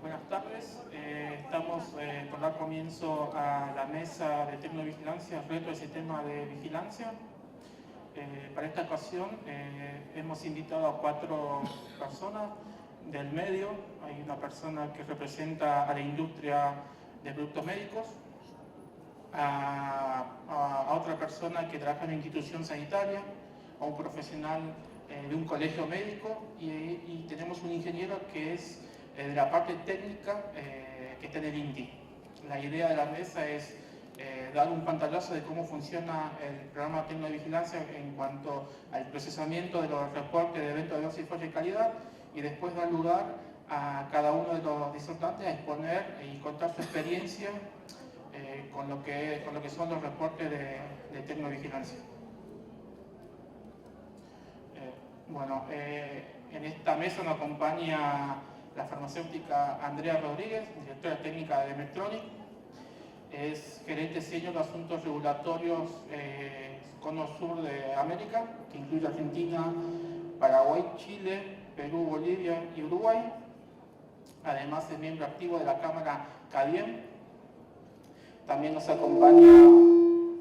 Buenas tardes, estamos por dar comienzo a la mesa de tecnovigilancia, reto del sistema de vigilancia. Para esta ocasión hemos invitado a 4 personas del medio. Hay una persona que representa a la industria de productos médicos, a otra persona que trabaja en una institución sanitaria, a un profesional de un colegio médico y tenemos un ingeniero que es de la parte técnica que está en el INTI. La idea de la mesa es dar un pantallazo de cómo funciona el programa de tecnovigilancia en cuanto al procesamiento de los reportes de eventos de dosis, falla y calidad, y después dar lugar a cada uno de los disertantes a exponer y contar su experiencia con lo que son los reportes de tecnovigilancia. En esta mesa nos acompaña la farmacéutica Andrea Rodríguez, directora técnica de Medtronic. Es gerente senior de asuntos regulatorios Cono Sur de América, que incluye Argentina, Paraguay, Chile, Perú, Bolivia y Uruguay. Además es miembro activo de la Cámara CADIEM. También nos acompaña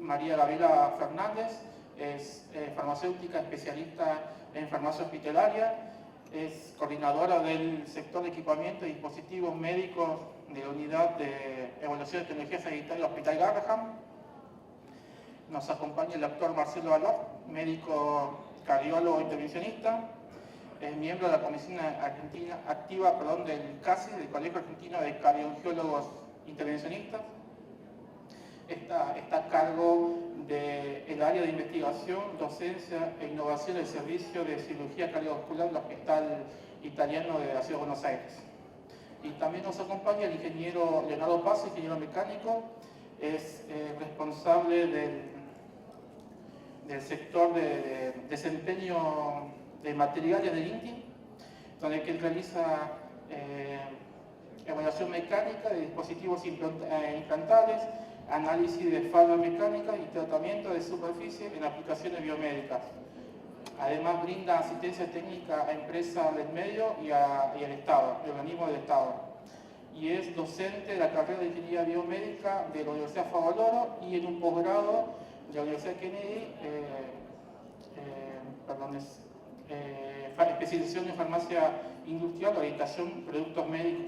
María Gabriela Fernández, es farmacéutica especialista en farmacia hospitalaria, es coordinadora del sector de equipamiento y dispositivos médicos de la unidad de evaluación de tecnología sanitaria del Hospital Garrahan. Nos acompaña el doctor Marcelo Valor, médico cardiólogo intervencionista, es miembro de la Comisión Argentina Activa del CASI, del Colegio Argentino de Cardiólogos Intervencionistas. Está a cargo del área de investigación, docencia e innovación del servicio de cirugía cardiovascular del Hospital Italiano de la Ciudad de Buenos Aires. Y también nos acompaña el ingeniero Leonardo Paz, ingeniero mecánico, es responsable del sector de desempeño de materiales del INTI, donde él realiza evaluación mecánica de dispositivos implantables, análisis de falla mecánica y tratamiento de superficie en aplicaciones biomédicas. Además brinda asistencia técnica a empresas del medio y al Estado, y organismos del Estado. Y es docente de la carrera de Ingeniería Biomédica de la Universidad Favaloro y en un posgrado de la Universidad Kennedy, especialización en farmacia industrial, orientación productos médicos.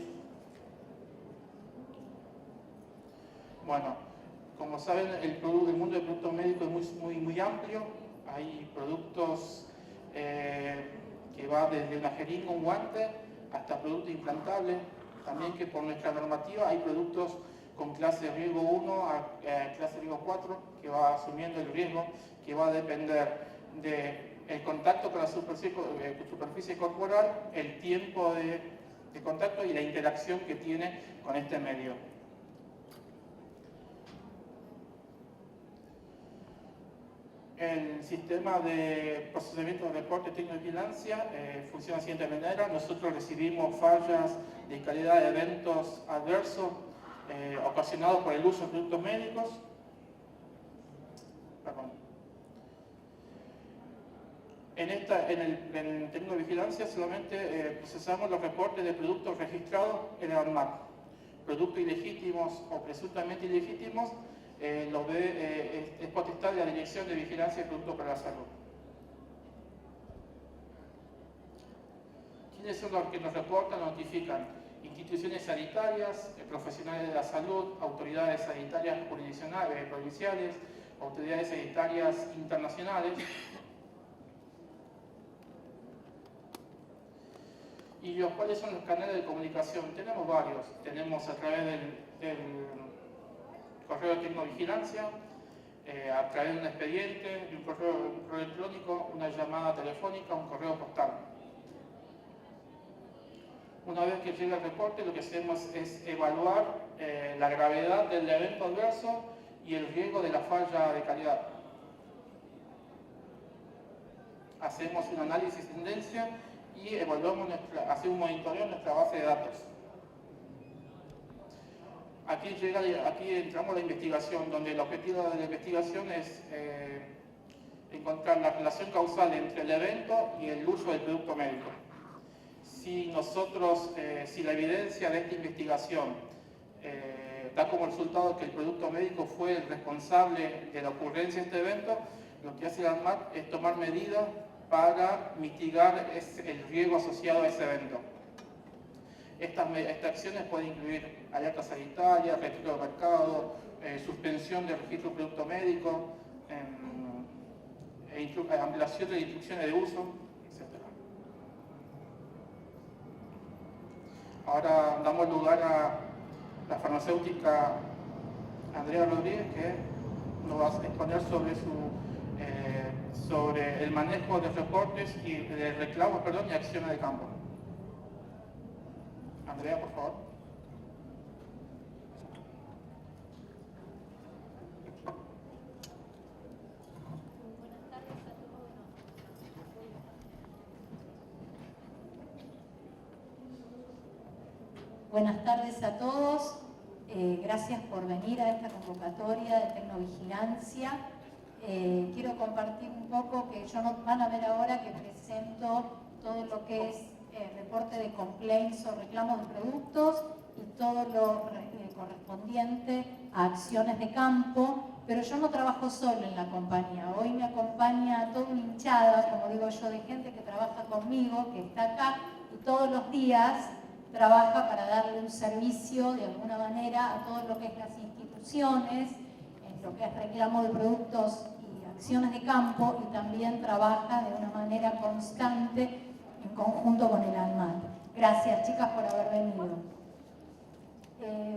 Bueno, como saben, el mundo del producto médico es muy amplio. Hay productos que va desde una jeringa, un guante, hasta productos implantables. También que por nuestra normativa hay productos con clase de riesgo 1 a clase de riesgo 4, que va asumiendo el riesgo, que va a depender del contacto con la superficie corporal, el tiempo de contacto y la interacción que tiene con este medio. El sistema de procesamiento de reporte de tecnovigilancia funciona de la siguiente manera. Nosotros recibimos fallas de calidad de eventos adversos ocasionados por el uso de productos médicos. En tecnovigilancia solamente procesamos los reportes de productos registrados en el ANMAT. Productos ilegítimos o presuntamente ilegítimos es potestad de la Dirección de Vigilancia de Productos para la Salud. ¿Quiénes son los que nos reportan o notifican? Instituciones sanitarias, profesionales de la salud, autoridades sanitarias jurisdiccionales, provinciales, autoridades sanitarias internacionales. ¿Y cuáles son los canales de comunicación? Tenemos varios. Tenemos a través del correo de tecnovigilancia, a través de un expediente, de un correo electrónico, una llamada telefónica, un correo postal. Una vez que llega el reporte, lo que hacemos es evaluar la gravedad del evento adverso y el riesgo de la falla de calidad. Hacemos un análisis de tendencia y evaluamos hacemos un monitoreo en nuestra base de datos. Aquí entramos a la investigación, donde el objetivo de la investigación es encontrar la relación causal entre el evento y el uso del producto médico. si si la evidencia de esta investigación da como resultado que el producto médico fue el responsable de la ocurrencia de este evento, lo que hace el ANMAT es tomar medidas para mitigar el riesgo asociado a ese evento. Estas acciones pueden incluir alerta sanitaria, registro de mercado, suspensión del registro de producto médico, ampliación de instrucciones de uso, etc. Ahora damos lugar a la farmacéutica Andrea Rodríguez, que nos va a exponer sobre el manejo de reportes y de reclamos, y acciones de campo. Andrea, por favor. Buenas tardes a todos. Gracias por venir a esta convocatoria de Tecnovigilancia. Quiero compartir un poco que van a ver ahora que presento todo lo que es reporte de complaints o reclamos de productos y todo lo correspondiente a acciones de campo, pero yo no trabajo solo en la compañía. Hoy me acompaña toda una hinchada, como digo yo, de gente que trabaja conmigo, que está acá y todos los días trabaja para darle un servicio de alguna manera a todo lo que es las instituciones, en lo que es reclamo de productos y acciones de campo, y también trabaja de una manera constante en conjunto con el ANMAT. Gracias, chicas, por haber venido.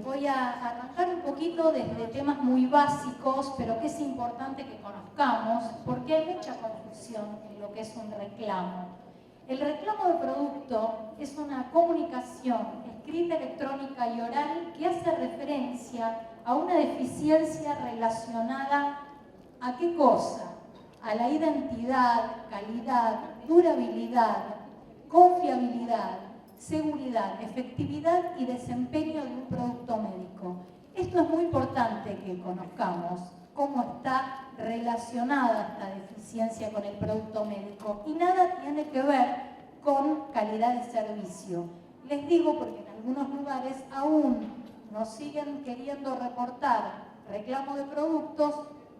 Voy a arrancar un poquito desde temas muy básicos, pero que es importante que conozcamos, porque hay mucha confusión en lo que es un reclamo. El reclamo de producto es una comunicación escrita, electrónica y oral que hace referencia a una deficiencia relacionada ¿a qué cosa? A la identidad, calidad, durabilidad, confiabilidad, seguridad, efectividad y desempeño de un producto médico. Esto es muy importante que conozcamos cómo está relacionada esta deficiencia con el producto médico y nada tiene que ver con calidad de servicio. Les digo porque en algunos lugares aún nos siguen queriendo reportar reclamo de productos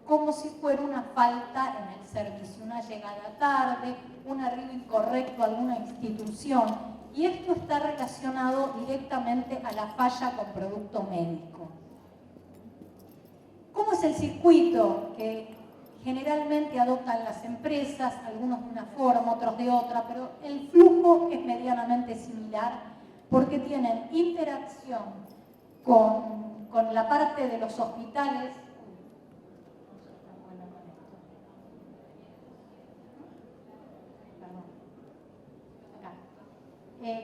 como si fuera una falta en el servicio, una llegada tarde, un arribo incorrecto a alguna institución, y esto está relacionado directamente a la falla con producto médico. ¿Cómo es el circuito que generalmente adoptan las empresas? Algunos de una forma, otros de otra, pero el flujo es medianamente similar porque tienen interacción con la parte de los hospitales.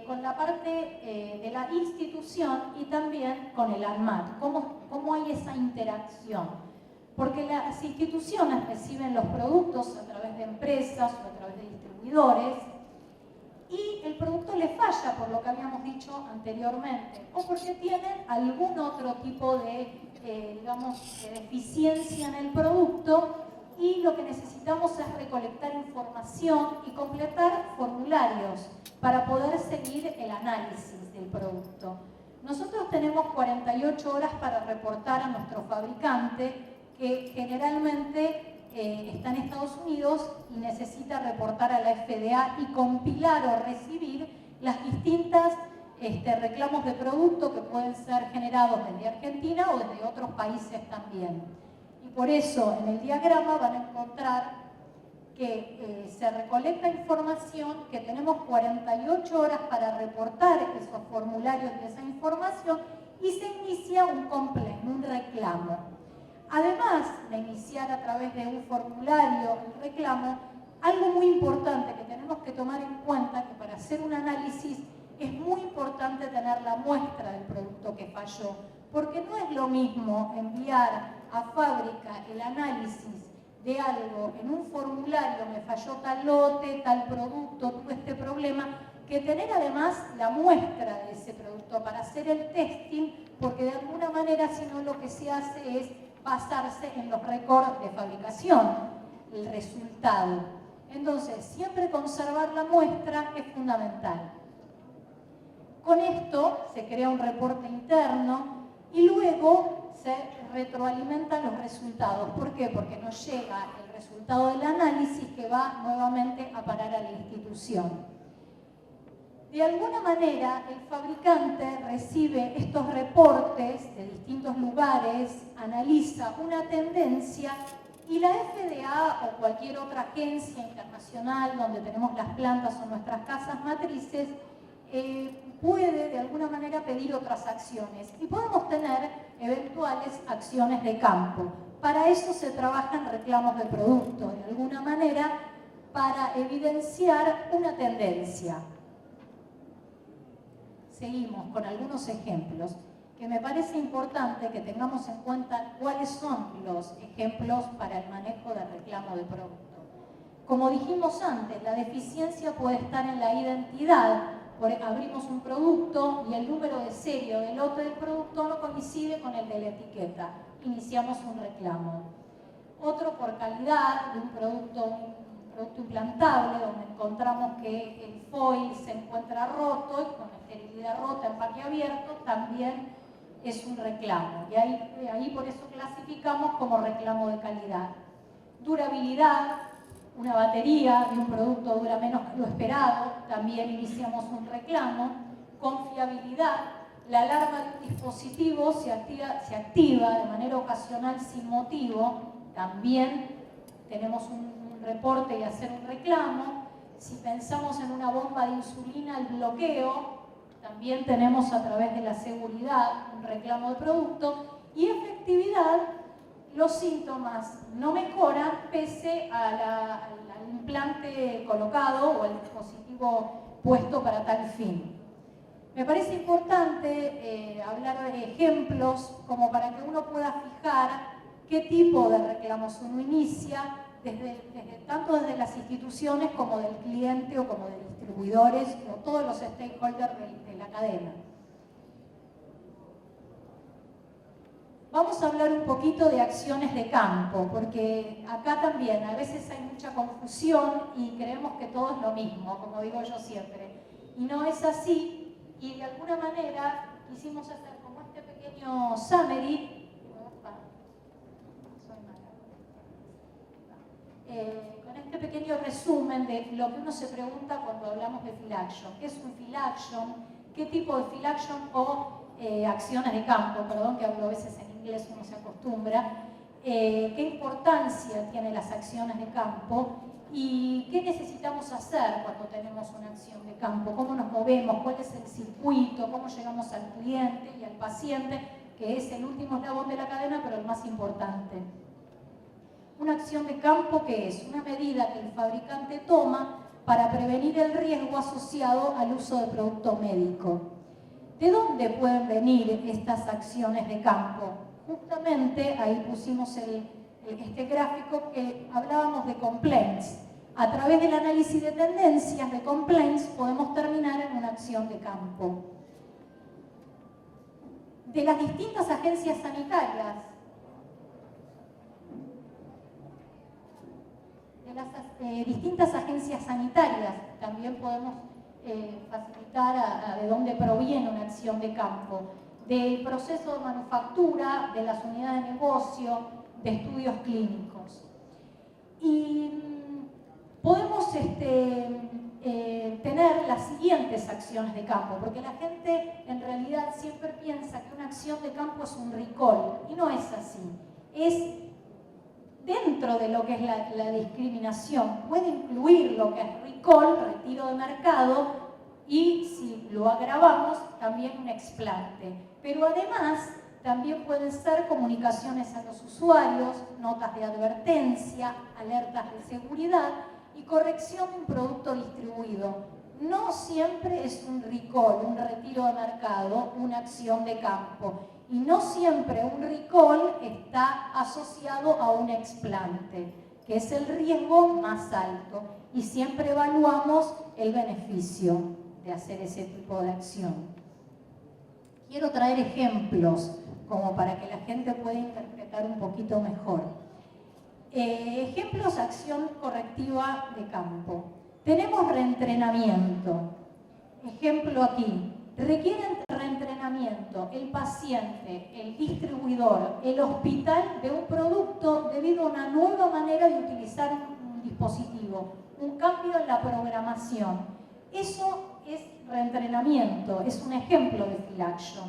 Con la parte de la institución y también con el ANMAT. ¿Cómo hay esa interacción? Porque las instituciones reciben los productos a través de empresas o a través de distribuidores y el producto le falla, por lo que habíamos dicho anteriormente, o porque tienen algún otro tipo de, deficiencia en el producto, y lo que necesitamos es recolectar información y completar formularios para poder seguir el análisis del producto. Nosotros tenemos 48 horas para reportar a nuestro fabricante, que generalmente está en Estados Unidos y necesita reportar a la FDA y compilar o recibir las distintas reclamos de producto que pueden ser generados desde Argentina o desde otros países también. Y por eso en el diagrama van a encontrar que se recolecta información, que tenemos 48 horas para reportar esos formularios y esa información, y se inicia un complaint, un reclamo. Además de iniciar a través de un formulario el reclamo, algo muy importante que tenemos que tomar en cuenta, que para hacer un análisis es muy importante tener la muestra del producto que falló, porque no es lo mismo enviar a fábrica el análisis de algo en un formulario, me falló tal lote, tal producto, tuve este problema, que tener además la muestra de ese producto para hacer el testing, porque de alguna manera si no lo que se hace es basarse en los récords de fabricación, el resultado. Entonces, siempre conservar la muestra es fundamental. Con esto se crea un reporte interno y luego se retroalimentan los resultados. ¿Por qué? Porque nos llega el resultado del análisis que va nuevamente a parar a la institución. De alguna manera, el fabricante recibe estos reportes de distintos lugares, analiza una tendencia y la FDA o cualquier otra agencia internacional donde tenemos las plantas o nuestras casas matrices puede de alguna manera pedir otras acciones y podemos tener eventuales acciones de campo. Para eso se trabajan reclamos de producto, de alguna manera para evidenciar una tendencia. Seguimos con algunos ejemplos que me parece importante que tengamos en cuenta cuáles son los ejemplos para el manejo de reclamo de producto. Como dijimos antes, la deficiencia puede estar en la identidad. Abrimos un producto y el número de serie o de lote del producto no coincide con el de la etiqueta. Iniciamos un reclamo. Otro por calidad de un producto implantable, donde encontramos que el foil se encuentra roto y con esterilidad rota, empaque abierto, también es un reclamo. Y ahí por eso clasificamos como reclamo de calidad. Durabilidad. Una batería de un producto dura menos que lo esperado, también iniciamos un reclamo. Confiabilidad, la alarma de un dispositivo se activa de manera ocasional sin motivo, también tenemos un reporte y hacer un reclamo. Si pensamos en una bomba de insulina, el bloqueo, también tenemos a través de la seguridad un reclamo de producto. Y efectividad, los síntomas no mejoran pese al implante colocado o al dispositivo puesto para tal fin. Me parece importante hablar de ejemplos como para que uno pueda fijar qué tipo de reclamos uno inicia, tanto desde las instituciones como del cliente o como de distribuidores o todos los stakeholders de la cadena. Vamos a hablar un poquito de acciones de campo, porque acá también a veces hay mucha confusión y creemos que todo es lo mismo, como digo yo siempre. Y no es así, y de alguna manera quisimos hacer como este pequeño summary, con este pequeño resumen de lo que uno se pregunta cuando hablamos de field action. ¿Qué es un field action? ¿Qué tipo de field action o acciones de campo? Perdón, que hablo a veces en inglés, uno se acostumbra. ¿Qué importancia tienen las acciones de campo? ¿Y qué necesitamos hacer cuando tenemos una acción de campo? ¿Cómo nos movemos? ¿Cuál es el circuito? ¿Cómo llegamos al cliente y al paciente? Que es el último eslabón de la cadena, pero el más importante. Una acción de campo, ¿qué es? Una medida que el fabricante toma para prevenir el riesgo asociado al uso de producto médico. ¿De dónde pueden venir estas acciones de campo? Justamente ahí pusimos este gráfico que hablábamos de complaints. A través del análisis de tendencias de complaints podemos terminar en una acción de campo. De las distintas agencias sanitarias, también podemos facilitar de dónde proviene una acción de campo, del proceso de manufactura, de las unidades de negocio, de estudios clínicos. Y podemos tener las siguientes acciones de campo, porque la gente en realidad siempre piensa que una acción de campo es un recall, y no es así. Es dentro de lo que es la discriminación, puede incluir lo que es recall, retiro de mercado, y si lo agravamos, también un explante. Pero además, también pueden ser comunicaciones a los usuarios, notas de advertencia, alertas de seguridad y corrección de un producto distribuido. No siempre es un recall, un retiro de mercado, una acción de campo. Y no siempre un recall está asociado a un explante, que es el riesgo más alto. Y siempre evaluamos el beneficio de hacer ese tipo de acción. Quiero traer ejemplos como para que la gente pueda interpretar un poquito mejor. Ejemplos, acción correctiva de campo. Tenemos reentrenamiento. Ejemplo aquí, Requieren reentrenamiento el paciente, el distribuidor, el hospital de un producto debido a una nueva manera de utilizar un dispositivo, un cambio en la programación. Eso es reentrenamiento, es un ejemplo de field action.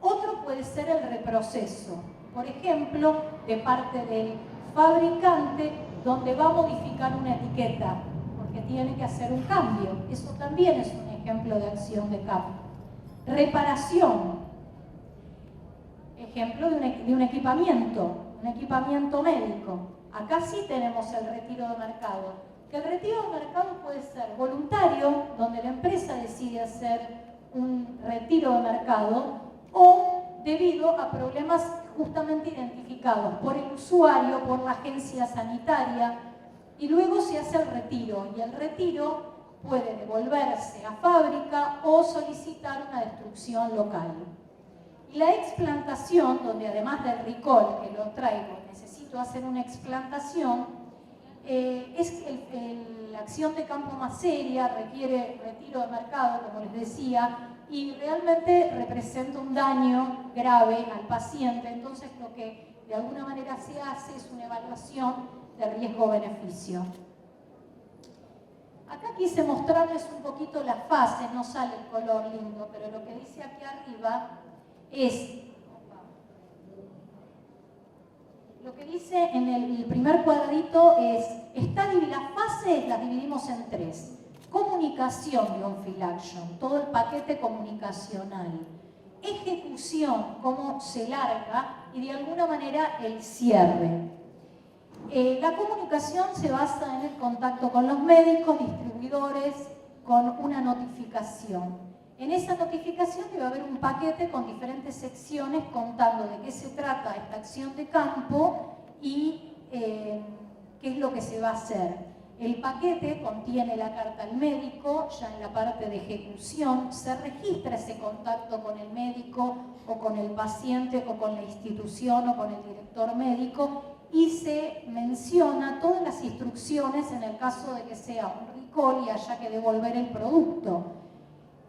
Otro puede ser el reproceso, por ejemplo, de parte del fabricante, donde va a modificar una etiqueta, porque tiene que hacer un cambio. Eso también es un ejemplo de acción de cambio. Reparación, ejemplo de un equipamiento médico. Acá sí tenemos el retiro de mercado. Que el retiro de mercado puede ser voluntario, donde la empresa decide hacer un retiro de mercado, o debido a problemas justamente identificados por el usuario, por la agencia sanitaria, y luego se hace el retiro, y el retiro puede devolverse a fábrica o solicitar una destrucción local. Y la explantación, donde además del recall que lo traigo, necesito hacer una explantación, es la acción de campo más seria, requiere retiro de mercado, como les decía, y realmente representa un daño grave al paciente. Entonces lo que de alguna manera se hace es una evaluación de riesgo-beneficio. Acá quise mostrarles un poquito las fases, no sale el color lindo, pero lo que dice aquí arriba es, lo que dice en el primer cuadradito es, las fases las dividimos en 3. Comunicación de un field action, todo el paquete comunicacional. Ejecución, cómo se larga, y de alguna manera el cierre. La comunicación se basa en el contacto con los médicos, distribuidores, con una notificación. En esa notificación debe haber un paquete con diferentes secciones contando de qué se trata esta acción de campo y qué es lo que se va a hacer. El paquete contiene la carta al médico, ya en la parte de ejecución se registra ese contacto con el médico o con el paciente o con la institución o con el director médico, y se menciona todas las instrucciones en el caso de que sea un recall y haya que devolver el producto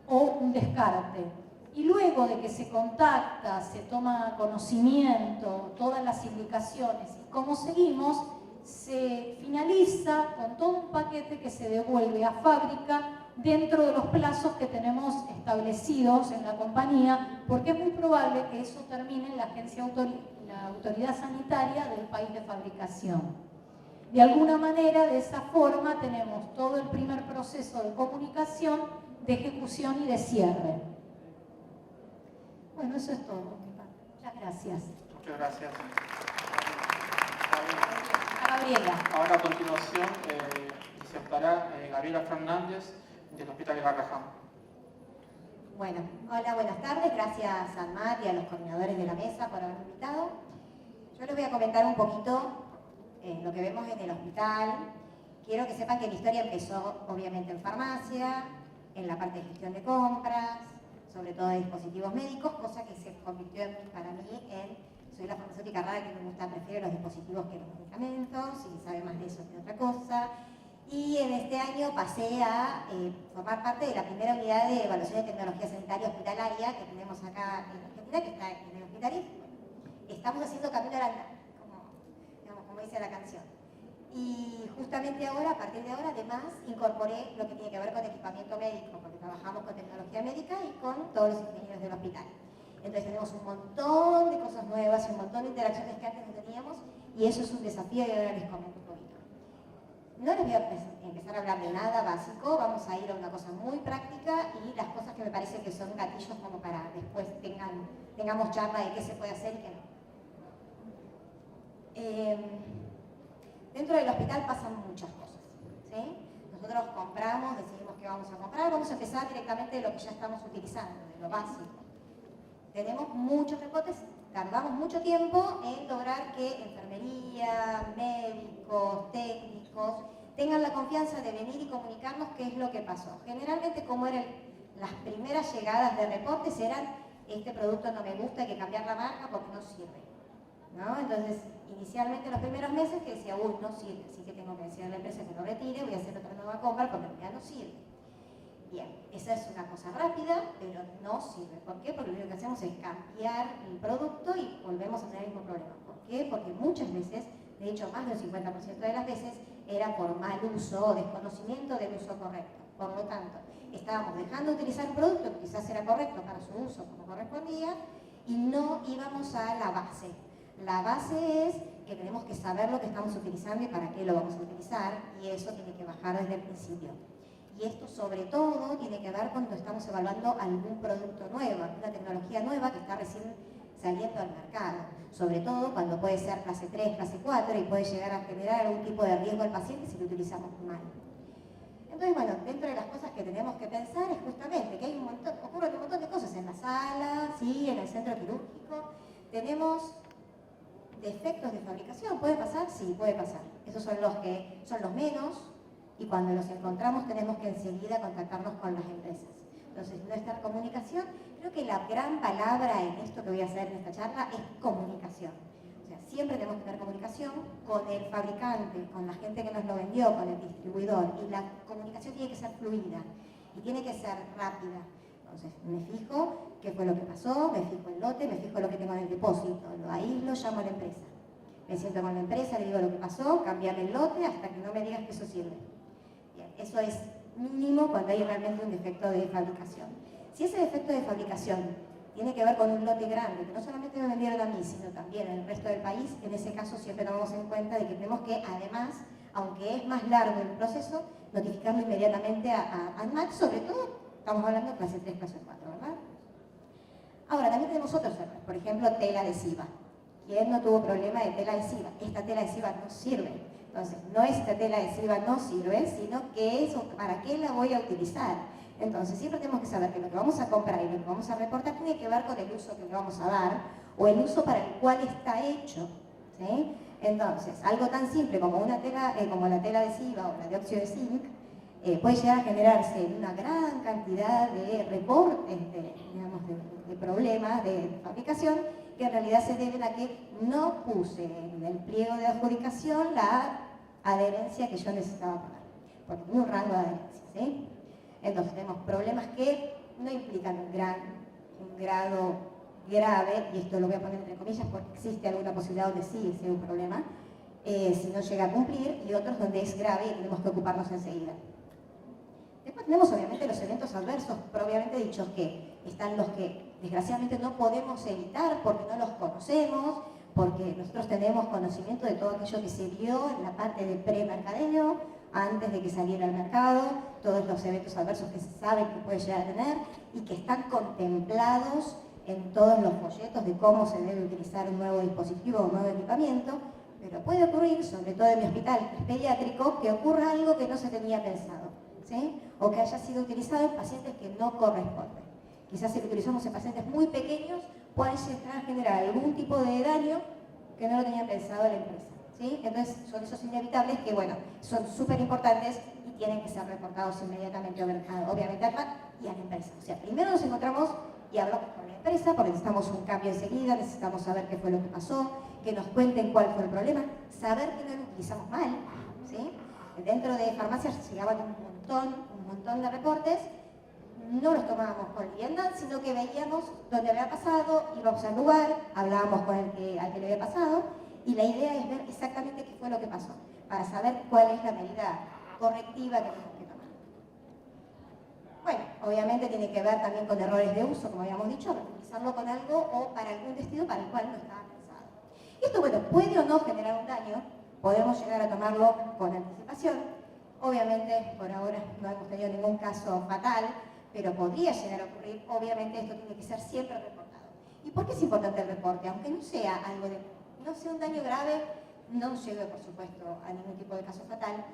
o un descarte. Y luego de que se contacta, se toma conocimiento, todas las indicaciones y cómo seguimos, se finaliza con todo un paquete que se devuelve a fábrica dentro de los plazos que tenemos establecidos en la compañía, porque es muy probable que eso termine en la autoridad sanitaria del país de fabricación. De alguna manera, de esa forma, tenemos todo el primer proceso de comunicación, de ejecución y de cierre. Bueno, eso es todo. Muchas gracias. Muchas gracias. Gabriela. Ahora a continuación disertará Gabriela Fernández del Hospital de Garrahan. Bueno, hola, buenas tardes. Gracias a Mar y a los coordinadores de la mesa por haberme invitado. Yo les voy a comentar un poquito lo que vemos en el hospital. Quiero que sepan que mi historia empezó obviamente en farmacia, en la parte de gestión de compras, sobre todo de dispositivos médicos, cosa que se convirtió para mí en, soy la farmacéutica rara que me gusta, prefiero los dispositivos que los medicamentos, y sabe más de eso que otra cosa. Y en este año pasé a formar parte de la primera unidad de evaluación de tecnología sanitaria hospitalaria que tenemos acá en Argentina, que está en el hospital. Estamos haciendo camino al andar, como dice la canción. Y justamente ahora, a partir de ahora, además, incorporé lo que tiene que ver con equipamiento médico, porque trabajamos con tecnología médica y con todos los ingenieros del hospital. Entonces tenemos un montón de cosas nuevas y un montón de interacciones que antes no teníamos, y eso es un desafío, y ahora les comento un poquito. No les voy a empezar a hablar de nada básico, vamos a ir a una cosa muy práctica y las cosas que me parece que son gatillos como para después tengamos charla de qué se puede hacer y qué no. Dentro del hospital pasan muchas cosas, ¿sí? Nosotros compramos, decidimos qué vamos a comprar, vamos a empezar directamente de lo que ya estamos utilizando, de lo básico. Tenemos muchos reportes, tardamos mucho tiempo en lograr que enfermería, médicos, técnicos tengan la confianza de venir y comunicarnos qué es lo que pasó. Generalmente, como eran las primeras llegadas de reportes, eran este producto no me gusta, hay que cambiar la marca porque no sirve, ¿no? Entonces, inicialmente los primeros meses que decía, uy, no sirve, así que tengo que decirle a la empresa que lo retire, voy a hacer otra nueva compra porque ya no sirve. Bien, esa es una cosa rápida, pero no sirve. ¿Por qué? Porque lo único que hacemos es cambiar el producto y volvemos a tener el mismo problema. ¿Por qué? Porque muchas veces, de hecho más del 50% de las veces, era por mal uso o desconocimiento del uso correcto. Por lo tanto, estábamos dejando de utilizar un producto que quizás era correcto para su uso como correspondía y no íbamos a la base. La base es que tenemos que saber lo que estamos utilizando y para qué lo vamos a utilizar, y eso tiene que bajar desde el principio. Y esto sobre todo tiene que ver cuando estamos evaluando algún producto nuevo, una tecnología nueva que está recién saliendo al mercado. Sobre todo cuando puede ser clase 3, clase 4 y puede llegar a generar algún tipo de riesgo al paciente si lo utilizamos mal. Entonces, bueno, dentro de las cosas que tenemos que pensar es justamente que hay ocurren un montón de cosas en la sala, ¿sí? En el centro quirúrgico. Tenemos defectos de fabricación. ¿Puede pasar? Sí, puede pasar. Esos son los menos, y cuando los encontramos tenemos que enseguida contactarnos con las empresas. Entonces, nuestra comunicación, creo que la gran palabra en esto que voy a hacer en esta charla es comunicación. O sea, siempre tenemos que tener comunicación con el fabricante, con la gente que nos lo vendió, con el distribuidor, y la comunicación tiene que ser fluida y tiene que ser rápida. Entonces, me fijo qué fue lo que pasó, me fijo el lote, me fijo lo que tengo en el depósito, ahí lo llamo a la empresa. Me siento con la empresa, le digo lo que pasó, cambiame el lote hasta que no me digas que eso sirve. Bien, eso es mínimo cuando hay realmente un defecto de fabricación. Si ese defecto de fabricación tiene que ver con un lote grande, que no solamente me vendieron a mí, sino también al resto del país, en ese caso siempre tomamos en cuenta de que tenemos que, además, aunque es más largo el proceso, notificarlo inmediatamente a ANMAT, sobre todo, estamos hablando de clase 3, clase 4, ¿verdad? Ahora, también tenemos otros errores, por ejemplo, tela adhesiva. ¿Quién no tuvo problema de tela adhesiva? Esta tela adhesiva no sirve. Entonces, no esta tela adhesiva no sirve, sino que eso, ¿para qué la voy a utilizar? Entonces, siempre tenemos que saber que lo que vamos a comprar y lo que vamos a reportar tiene que ver con el uso que le vamos a dar o el uso para el cual está hecho, ¿sí? Entonces, algo tan simple como una tela, como la tela adhesiva o la dióxido de zinc, puede llegar a generarse una gran cantidad de reportes, de problemas de fabricación, que en realidad se deben a que no puse en el pliego de adjudicación la adherencia que yo necesitaba poner, porque tiene un rango de adherencia, ¿sí? Entonces tenemos problemas que no implican un grado grave, y esto lo voy a poner entre comillas porque existe alguna posibilidad donde sí sea un problema, si no llega a cumplir, y otros donde es grave y tenemos que ocuparnos enseguida. Después tenemos obviamente los eventos adversos, propiamente dichos, que están los que desgraciadamente no podemos evitar porque no los conocemos, porque nosotros tenemos conocimiento de todo aquello que se vio en la parte de pre-mercadeo, antes de que saliera al mercado, todos los eventos adversos que se saben que puede llegar a tener y que están contemplados en todos los folletos de cómo se debe utilizar un nuevo dispositivo o un nuevo equipamiento, pero puede ocurrir, sobre todo en mi hospital que es pediátrico, que ocurra algo que no se tenía pensado, ¿sí? O que haya sido utilizado en pacientes que no corresponden. Quizás si lo utilizamos en pacientes muy pequeños, puede llegar a generar algún tipo de daño que no lo tenía pensado la empresa, ¿sí? Entonces son esos inevitables que, bueno, son súper importantes y tienen que ser reportados inmediatamente, obviamente al PAC y a la empresa. O sea, primero nos encontramos y hablamos con la empresa porque necesitamos un cambio enseguida, necesitamos saber qué fue lo que pasó, que nos cuenten cuál fue el problema, saber que no lo utilizamos mal, ¿sí? Dentro de farmacias llegaban un montón de reportes, no los tomábamos con liviandad, sino que veíamos dónde había pasado, íbamos al lugar, hablábamos con al que le había pasado, y la idea es ver exactamente qué fue lo que pasó, para saber cuál es la medida correctiva que tenemos que tomar. Bueno, obviamente tiene que ver también con errores de uso, como habíamos dicho, utilizarlo con algo o para algún destino para el cual no estaba pensado. Y esto, bueno, puede o no generar un daño, podemos llegar a tomarlo con anticipación. Obviamente, por ahora no hemos tenido ningún caso fatal, pero podría llegar a ocurrir. Obviamente esto tiene que ser siempre reportado. ¿Y por qué es importante el reporte? Aunque no sea un daño grave, no llegue, por supuesto, a ningún tipo de caso fatal.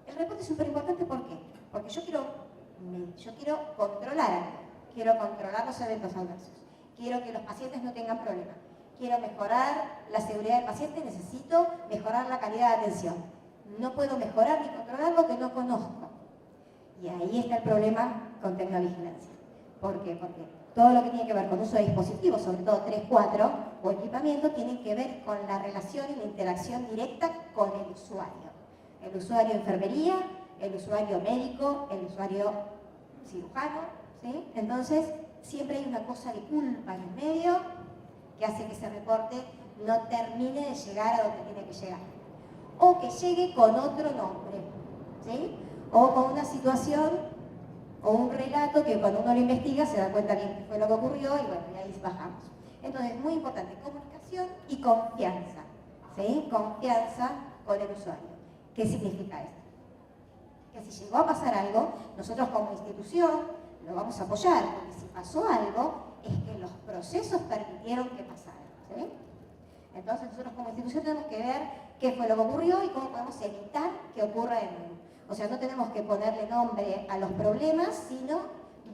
El reporte es súper importante, ¿por qué? Porque yo quiero controlar algo, quiero controlar los eventos adversos, quiero que los pacientes no tengan problemas, quiero mejorar la seguridad del paciente, necesito mejorar la calidad de atención. No puedo mejorar ni controlar lo que no conozco. Y ahí está el problema con tecnovigilancia. ¿Por qué? Porque todo lo que tiene que ver con uso de dispositivos, sobre todo 3, 4 o equipamiento, tiene que ver con la relación y la interacción directa con el usuario. El usuario de enfermería, el usuario médico, el usuario cirujano, ¿sí? Entonces siempre hay una cosa de culpa en el medio que hace que ese reporte no termine de llegar a donde tiene que llegar. O que llegue con otro nombre, ¿sí? O con una situación o un relato que cuando uno lo investiga se da cuenta bien qué fue lo que ocurrió y bueno, y ahí bajamos. Entonces, muy importante, comunicación y confianza, ¿sí? Confianza con el usuario. ¿Qué significa esto? Que si llegó a pasar algo, nosotros como institución lo vamos a apoyar, porque si pasó algo, es que los procesos permitieron que pasara, ¿sí? Entonces nosotros como institución tenemos que ver qué fue lo que ocurrió y cómo podemos evitar que ocurra de nuevo. O sea, no tenemos que ponerle nombre a los problemas, sino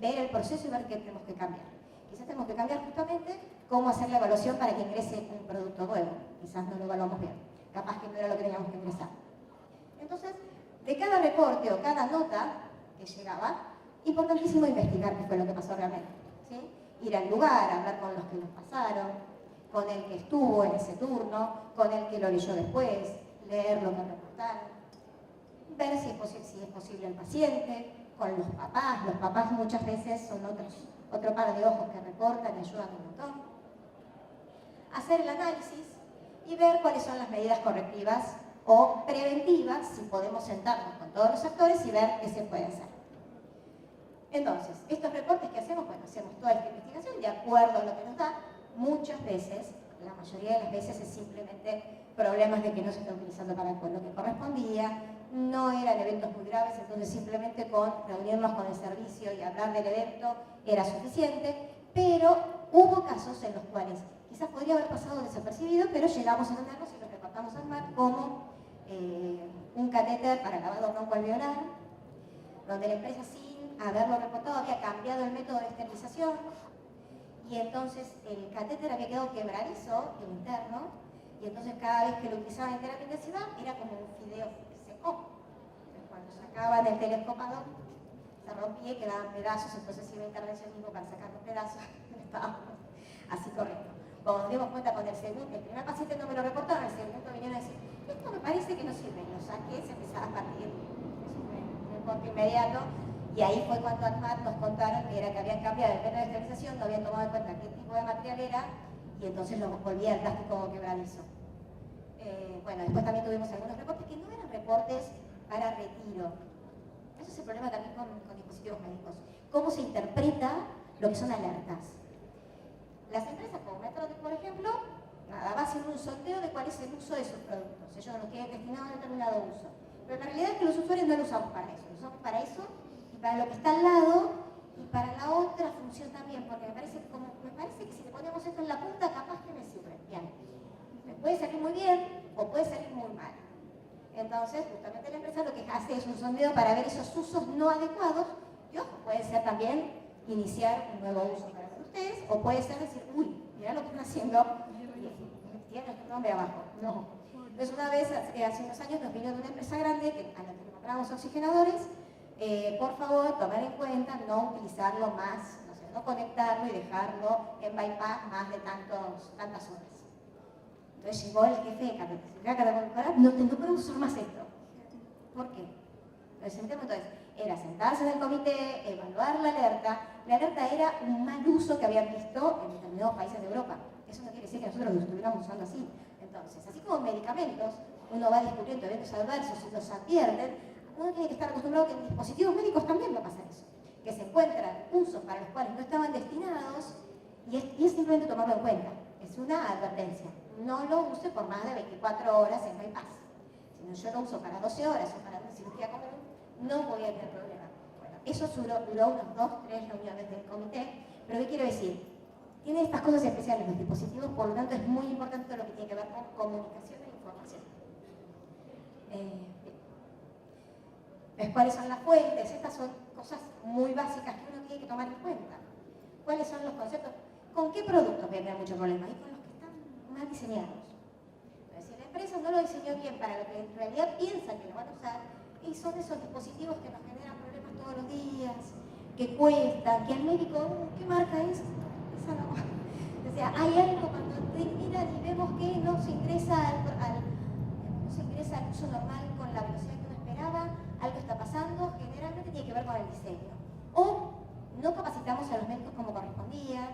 ver el proceso y ver qué tenemos que cambiar. Quizás tenemos que cambiar justamente cómo hacer la evaluación para que ingrese un producto nuevo. Quizás no lo evaluamos bien. Capaz que no era lo que teníamos que ingresar. Entonces, de cada reporte o cada nota que llegaba, importantísimo investigar qué fue lo que pasó realmente, ¿sí? Ir al lugar, hablar con los que nos pasaron, con el que estuvo en ese turno, con el que lo leyó después, leer lo que reportaron, ver si es posible el paciente, con los papás muchas veces son otro par de ojos que reportan y ayudan un montón. Hacer el análisis y ver cuáles son las medidas correctivas o preventivas, si podemos sentarnos con todos los actores y ver qué se puede hacer. Entonces, estos reportes que hacemos, bueno, hacemos toda esta investigación de acuerdo a lo que nos da. Muchas veces, la mayoría de las veces es simplemente problemas de que no se está utilizando para lo que correspondía, no eran eventos muy graves, entonces simplemente con reunirnos con el servicio y hablar del evento era suficiente, pero hubo casos en los cuales quizás podría haber pasado desapercibido, pero llegamos a entendernos y lo reportamos al MAT como un catéter para lavado broncoalveolar, donde la empresa sin haberlo reportado había cambiado el método de esterilización y entonces el catéter había quedado quebradizo, el interno, y entonces cada vez que lo utilizaban en terapia intensiva era como un fideo seco. Entonces, cuando sacaban el telescopado se rompía y quedaban pedazos, entonces iba intervencionismo para sacar los pedazos. Estábamos así corriendo. Cuando nos dimos cuenta con el primer paciente no me lo reportaron, el segundo vinieron a decir, esto me parece que no sirve, lo saqué, se empezaba a partir, eso fue un reporte inmediato, y ahí fue cuando ANMAT nos contaron que habían cambiado el método de esterilización, no habían tomado en cuenta qué tipo de material era, y entonces lo volvía al plástico quebradizo. Bueno, después también tuvimos algunos reportes que no eran reportes para retiro. Eso es el problema también con dispositivos médicos. ¿Cómo se interpreta lo que son alertas? Las empresas como Medtronic, por ejemplo, nada, va a hacer un sondeo de cuál es el uso de sus productos. Ellos los tienen destinados a determinado uso. Pero la realidad es que los usuarios no lo usamos para eso. Lo usamos para eso y para lo que está al lado y para la otra función también, porque me parece que si le ponemos esto en la punta, capaz que me sirve. Bien. Me puede salir muy bien o puede salir muy mal. Entonces, justamente la empresa lo que hace es un sondeo para ver esos usos no adecuados y ojo, puede ser también iniciar un nuevo uso para ustedes o puede ser decir, uy, mirá lo que están haciendo y tiene nuestro nombre abajo. No. Entonces, una vez, hace unos años, nos vino de una empresa grande a la que le compramos oxigenadores. Por favor, tomar en cuenta no utilizarlo más, no conectarlo y dejarlo en bypass más de tantas horas. Entonces llegó el jefe de cardiovascular, no puedo usar más esto. ¿Por qué? Entonces, era sentarse en el comité, evaluar la alerta. La alerta era un mal uso que habían visto en determinados países de Europa. Eso no quiere decir que nosotros lo estuviéramos usando así. Entonces, así como medicamentos, uno va descubriendo eventos adversos y los advierten, uno tiene que estar acostumbrado que en dispositivos médicos también va a pasar eso. Que se encuentran usos para los cuales no estaban destinados y es simplemente tomarlo en cuenta. Es una advertencia. No lo use por más de 24 horas en bypass. Si no, yo lo uso para 12 horas o para una cirugía común, no voy a tener problema. Bueno, eso duró unos 2-3 reuniones del comité, pero ¿qué quiero decir? Tiene estas cosas especiales los dispositivos, por lo tanto es muy importante lo que tiene que ver con comunicación e información. ¿Cuáles son las fuentes? Estas son cosas muy básicas que uno tiene que tomar en cuenta. ¿Cuáles son los conceptos? ¿Con qué productos voy a tener mucho problema? Y con los que están mal diseñados. Entonces, si la empresa no lo diseñó bien para lo que en realidad piensa que lo van a usar, y son esos dispositivos que nos generan problemas todos los días, que cuestan, que el médico, ¿qué marca es? Esa no. O sea, hay algo cuando miran y vemos que no se ingresa al uso normal con la velocidad que uno esperaba, algo está pasando, generalmente tiene que ver con el diseño. O no capacitamos a los médicos como correspondía,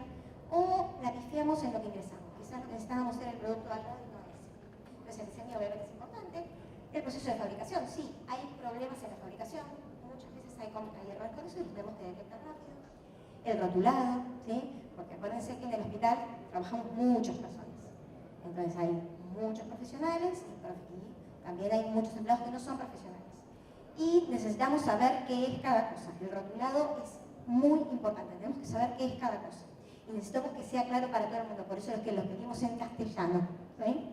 o la pifiamos en lo que ingresamos. Quizás lo que necesitábamos era el producto al lado y no ese. Entonces el diseño obviamente es importante. El proceso de fabricación, sí, hay problemas en la fabricación, muchas veces hay errores con eso y los tenemos que detectar rápido. El rotulado, ¿sí? Porque acuérdense que en el hospital trabajamos muchas personas. Entonces hay muchos profesionales y también hay muchos empleados que no son profesionales. Y necesitamos saber qué es cada cosa. El rotulado es muy importante, tenemos que saber qué es cada cosa. Y necesitamos que sea claro para todo el mundo, por eso es que lo pedimos en castellano. ¿Sí?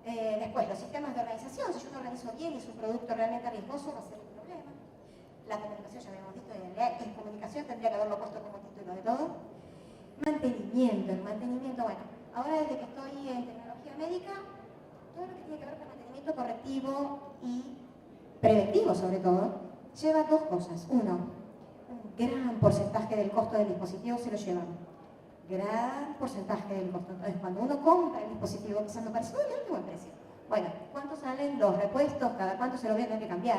Después, los sistemas de organización. Si yo no organizo bien y es un producto realmente riesgoso, va a ser un problema. La comunicación, ya habíamos visto, en comunicación tendría que haberlo puesto como título de todo. Mantenimiento. El mantenimiento, bueno, ahora desde que estoy en tecnología médica, todo lo que tiene que ver con mantenimiento correctivo y preventivo sobre todo, lleva dos cosas. Uno, un gran porcentaje del costo del dispositivo se lo llevan. Gran porcentaje del costo. Entonces, cuando uno compra el dispositivo, quizás no parece, uy, qué buen precio. Bueno, ¿cuánto salen los repuestos? ¿Cada cuánto se lo voy a tener que cambiar?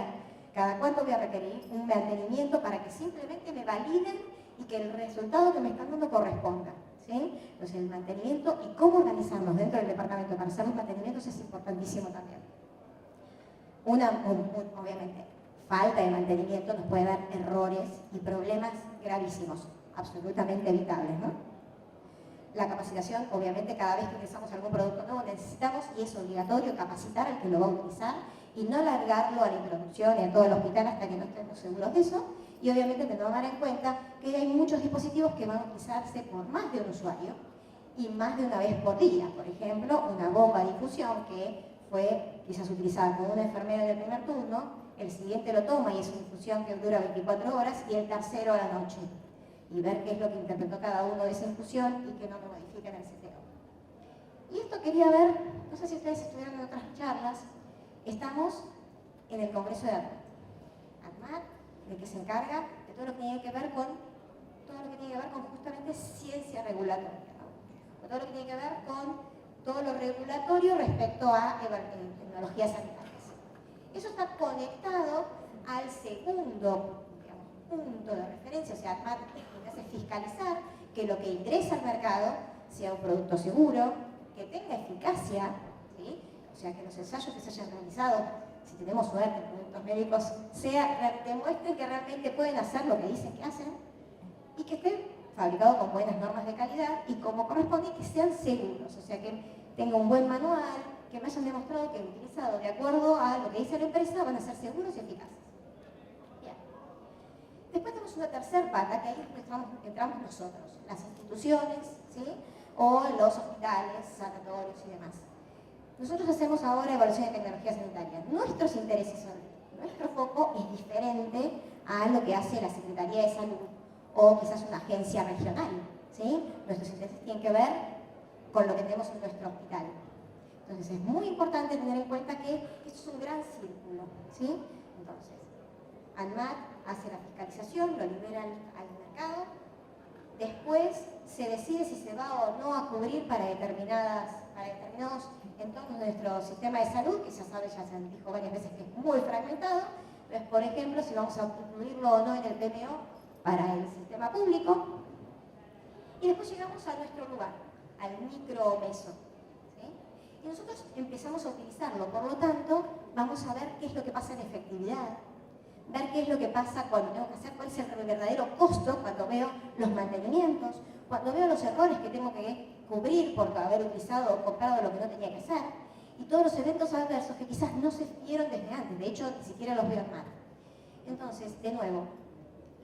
¿Cada cuánto voy a requerir un mantenimiento para que simplemente me validen y que el resultado que me están dando corresponda? ¿Sí? Entonces, el mantenimiento y cómo organizarnos dentro del departamento para hacer los mantenimientos es importantísimo también. Obviamente, falta de mantenimiento nos puede dar errores y problemas gravísimos, absolutamente evitables, ¿no? La capacitación, obviamente, cada vez que utilizamos algún producto nuevo necesitamos, y es obligatorio, capacitar al que lo va a utilizar y no largarlo a la introducción y a todo el hospital hasta que no estemos seguros de eso. Y obviamente tenemos que dar en cuenta que hay muchos dispositivos que van a utilizarse por más de un usuario y más de una vez por día. Por ejemplo, una bomba de infusión que fue quizás utilizada por una enfermera en el primer turno, el siguiente lo toma y es una infusión que dura 24 horas y el tercero a la noche. Y ver qué es lo que interpretó cada uno de esa infusión y que no me modifiquen el seteo. Y esto quería ver, no sé si ustedes estuvieron en otras charlas, estamos en el Congreso de ADMAT. ADMAT, de que se encarga de todo lo que tiene que ver con justamente ciencia regulatoria, ¿no? O todo lo que tiene que ver con todo lo regulatorio respecto a tecnologías sanitarias. Eso está conectado al segundo punto de referencia, o sea, ADMAT lo que hace es fiscalizar que lo que ingresa al mercado sea un producto seguro, que tenga eficacia, ¿sí? O sea, que los ensayos que se hayan realizado, si tenemos suerte, productos médicos, demuestren que realmente pueden hacer lo que dicen que hacen y que estén fabricados con buenas normas de calidad y como corresponde, que sean seguros, o sea, que tenga un buen manual, que me hayan demostrado que utilizado de acuerdo a lo que dice la empresa van a ser seguros y eficaces. Después tenemos una tercera pata, que ahí entramos nosotros, las instituciones, ¿sí? O los hospitales, sanatorios y demás. Nosotros hacemos ahora evaluación de tecnología sanitaria. Nuestros intereses son, nuestro foco es diferente a lo que hace la Secretaría de Salud o quizás una agencia regional, ¿sí? Nuestros intereses tienen que ver con lo que tenemos en nuestro hospital. Entonces es muy importante tener en cuenta que esto es un gran círculo, ¿sí? Entonces, ADMAT hace la fiscalización, lo libera al mercado, después se decide si se va o no a cubrir para determinados entornos de nuestro sistema de salud, que ya se dijo varias veces que es muy fragmentado. Entonces, por ejemplo, si vamos a incluirlo o no en el PMO para el sistema público. Y después llegamos a nuestro lugar, al micromeso. ¿Sí? Y nosotros empezamos a utilizarlo, por lo tanto, vamos a ver qué es lo que pasa en efectividad, ver qué es lo que pasa cuando tengo que hacer, cuál es el verdadero costo cuando veo los mantenimientos, cuando veo los errores que tengo que cubrir por haber utilizado o comprado lo que no tenía que hacer, y todos los eventos adversos que quizás no se vieron desde antes, de hecho ni siquiera los veo mal. Entonces, de nuevo,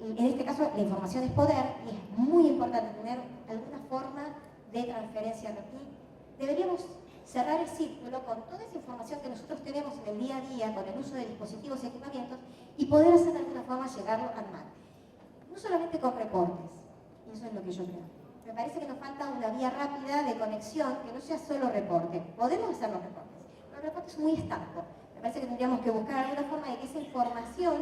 en este caso la información es poder y es muy importante tener alguna forma de transferencia. Y deberíamos cerrar el círculo con toda esa información que nosotros tenemos en el día a día, con el uso de dispositivos y equipamientos, y poder hacer de alguna forma llegarlo al MAT. No solamente con reportes, y eso es lo que yo creo. Me parece que nos falta una vía rápida de conexión que no sea solo reporte. Podemos hacer los reportes, pero el reporte es muy estanco. Me parece que tendríamos que buscar alguna forma de que esa información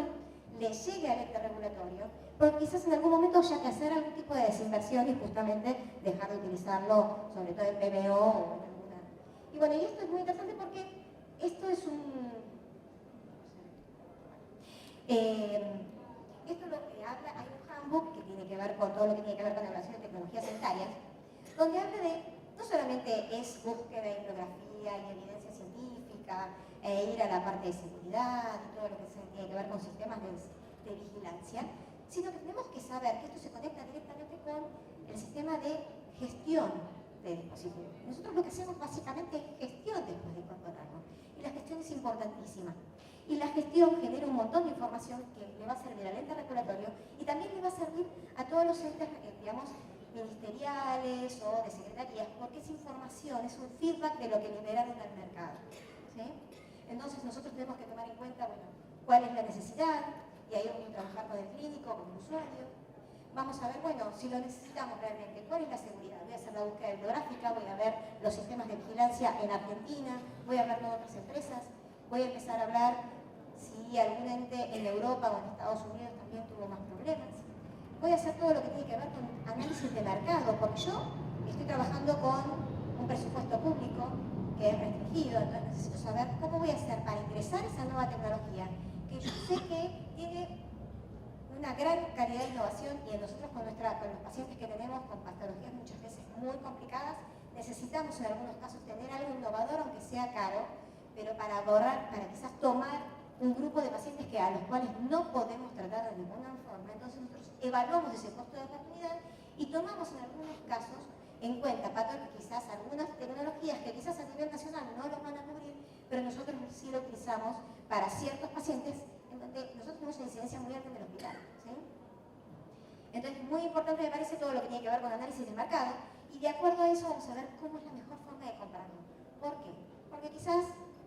le llegue al ente regulatorio, porque quizás en algún momento haya que hacer algún tipo de desinversión y justamente dejar de utilizarlo, sobre todo en PMO o en alguna. Y bueno, y esto es muy interesante porque esto es esto es lo que habla, hay un Handbook, que tiene que ver con todo lo que tiene que ver con evaluación de tecnologías sanitarias, donde habla de, no solamente es búsqueda de bibliografía y evidencia científica, ir a la parte de seguridad y todo lo que tiene que ver con sistemas de vigilancia, sino que tenemos que saber que esto se conecta directamente con el sistema de gestión de dispositivos. Nosotros lo que hacemos básicamente es gestión después de incorporarlo. Y la gestión es importantísima. Y la gestión genera un montón de información que le va a servir al ente regulatorio y también le va a servir a todos los entes, digamos, ministeriales o de secretarías, porque es información, es un feedback de lo que liberaron al mercado. ¿Sí? Entonces nosotros tenemos que tomar en cuenta, bueno, cuál es la necesidad, y ahí vamos a trabajar con el clínico, con el usuario. Vamos a ver, bueno, si lo necesitamos realmente, cuál es la seguridad. Voy a hacer la búsqueda bibliográfica, voy a ver los sistemas de vigilancia en Argentina, voy a hablar con otras empresas, voy a empezar a hablar si algún ente en Europa o en Estados Unidos también tuvo más problemas. Voy a hacer todo lo que tiene que ver con análisis de mercado, porque yo estoy trabajando con un presupuesto público que es restringido, entonces necesito saber cómo voy a hacer para ingresar esa nueva tecnología, que yo sé que tiene una gran calidad de innovación y nosotros con los pacientes que tenemos con patologías muchas veces muy complicadas, necesitamos en algunos casos tener algo innovador, aunque sea caro, pero para abordar, para quizás tomar un grupo de pacientes a los cuales no podemos tratar de ninguna forma. Entonces nosotros evaluamos ese costo de oportunidad y tomamos en algunos casos en cuenta quizás algunas tecnologías que quizás a nivel nacional no los van a cubrir, pero nosotros sí lo utilizamos para ciertos pacientes en donde nosotros tenemos una incidencia muy alta en el hospital. ¿Sí? Entonces, muy importante me parece todo lo que tiene que ver con análisis de mercado, y de acuerdo a eso vamos a ver cómo es la mejor forma de comprarlo. ¿Por qué? Porque quizás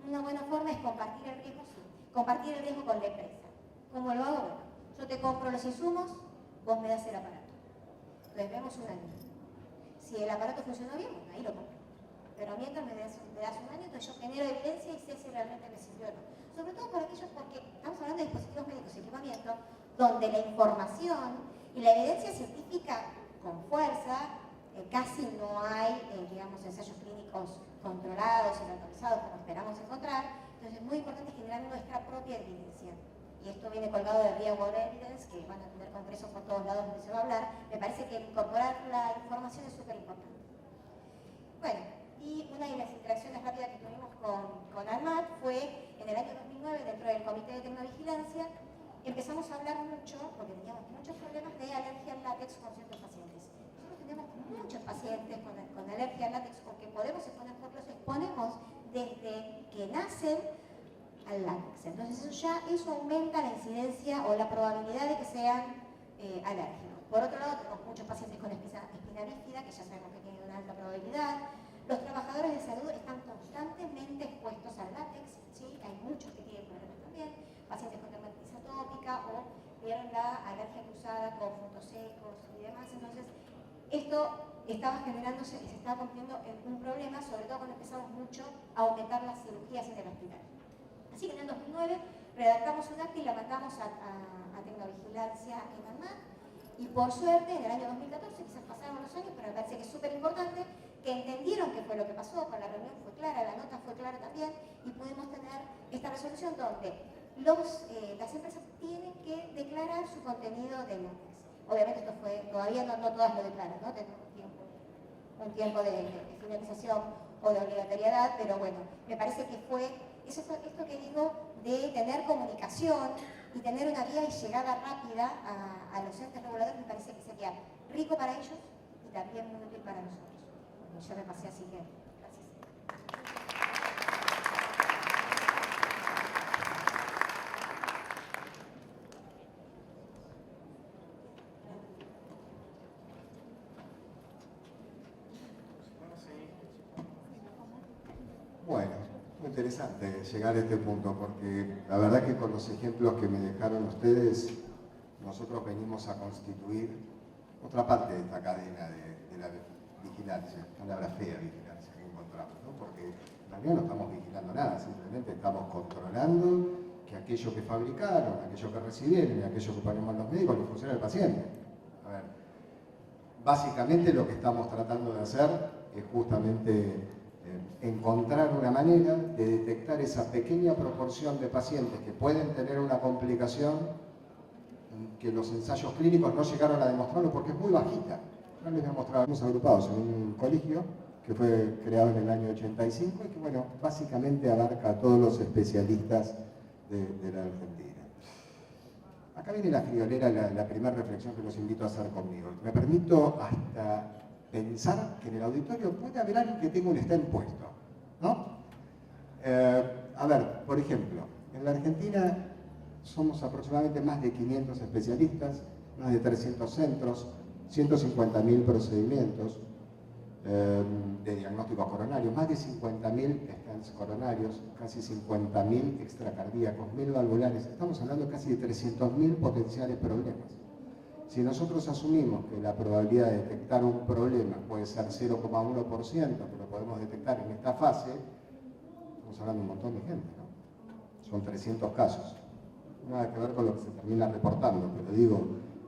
una buena forma es compartir el riesgo, sí. Compartir el riesgo con la empresa. ¿Cómo lo hago? Bueno, yo te compro los insumos, vos me das el aparato. Entonces vemos un año. Si el aparato funcionó bien, bueno, ahí lo compro. Pero mientras me das un año, entonces yo genero evidencia y sé si realmente me sirvió o no. Sobre todo por aquellos, porque estamos hablando de dispositivos médicos y equipamiento, donde la información y la evidencia científica con fuerza, casi no hay, digamos, ensayos clínicos controlados y randomizados como esperamos encontrar. Entonces es muy importante generar nuestra propia evidencia. Y esto viene colgado de Real World Evidence, que van a tener congresos por todos lados donde se va a hablar. Me parece que incorporar la información es súper importante. Bueno, y una de las interacciones rápidas que tuvimos con ANMAT fue en el año 2009, dentro del Comité de Tecnovigilancia, empezamos a hablar mucho, porque teníamos muchos problemas de alergia al látex con ciertos pacientes. Nosotros tenemos muchos pacientes con alergia al látex, porque podemos exponer, porque los exponemos desde que nacen al látex. Entonces eso aumenta la incidencia o la probabilidad de que sean alérgicos. Por otro lado, tenemos muchos pacientes con espina bífida, que ya sabemos que tienen una alta probabilidad. Los trabajadores de salud están constantemente expuestos al látex, ¿sí? Hay muchos que tienen problemas también, pacientes con dermatitis atópica o vieron la alergia cruzada con frutos secos y demás. Entonces, esto estaba generándose y se estaba convirtiendo en un problema, sobre todo cuando empezamos mucho a aumentar las cirugías en el hospital. Así que en el 2009 redactamos un acta y la mandamos a Tecnovigilancia en ANMAT, y por suerte en el año 2014, quizás pasaron los años, pero me parece que es súper importante, que entendieron qué fue lo que pasó, con la reunión fue clara, la nota fue clara también, y pudimos tener esta resolución donde las empresas tienen que declarar su contenido de látex. Obviamente esto fue, todavía no todas lo declaran, ¿no? Tenemos un tiempo de finalización o de obligatoriedad, pero bueno, me parece que fue esto que digo de tener comunicación y tener una vía de llegada rápida a los entes reguladores, me parece que sería rico para ellos y también muy útil para nosotros. Bueno, ya me pasé, así que gracias. Bueno, muy interesante llegar a este punto, porque la verdad que con los ejemplos que me dejaron ustedes, nosotros venimos a constituir otra parte de esta cadena de la vigilancia, palabra fea vigilancia que encontramos, ¿no? Porque en realidad no estamos vigilando nada, simplemente estamos controlando que aquello que fabricaron, aquello que recibieron y aquello que ponemos los médicos le funcione al paciente. A ver, básicamente lo que estamos tratando de hacer es justamente encontrar una manera de detectar esa pequeña proporción de pacientes que pueden tener una complicación que los ensayos clínicos no llegaron a demostrarlo porque es muy bajita. No les voy a mostrar, estamos agrupados en un colegio que fue creado en el año 85 y que, bueno, básicamente abarca a todos los especialistas de la Argentina. Acá viene la friolera, la primera reflexión que los invito a hacer conmigo. Me permito hasta pensar que en el auditorio puede haber alguien que tenga un stent puesto, ¿no? A ver, por ejemplo, en la Argentina somos aproximadamente más de 500 especialistas, más de 300 centros, 150.000 procedimientos de diagnóstico coronario, más de 50.000 stents coronarios, casi 50.000 extracardíacos, 1.000 valvulares. Estamos hablando casi de 300.000 potenciales problemas. Si nosotros asumimos que la probabilidad de detectar un problema puede ser 0,1%, que lo podemos detectar en esta fase, estamos hablando de un montón de gente, ¿no? Son 300 casos. Nada que ver con lo que se termina reportando, pero digo,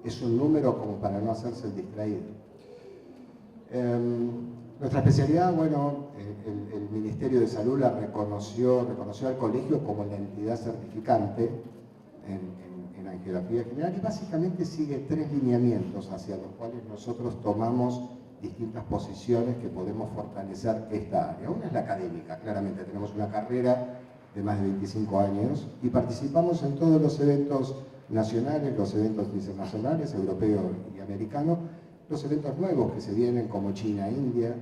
es un número como para no hacerse el distraído. Nuestra especialidad, bueno, el Ministerio de Salud la reconoció al colegio como la entidad certificante en angiografía general y básicamente sigue 3 lineamientos hacia los cuales nosotros tomamos distintas posiciones que podemos fortalecer esta área. Una es la académica, claramente tenemos una carrera de más de 25 años y participamos en todos los eventos nacionales, los eventos internacionales, europeos y americanos, los eventos nuevos que se vienen como China, India.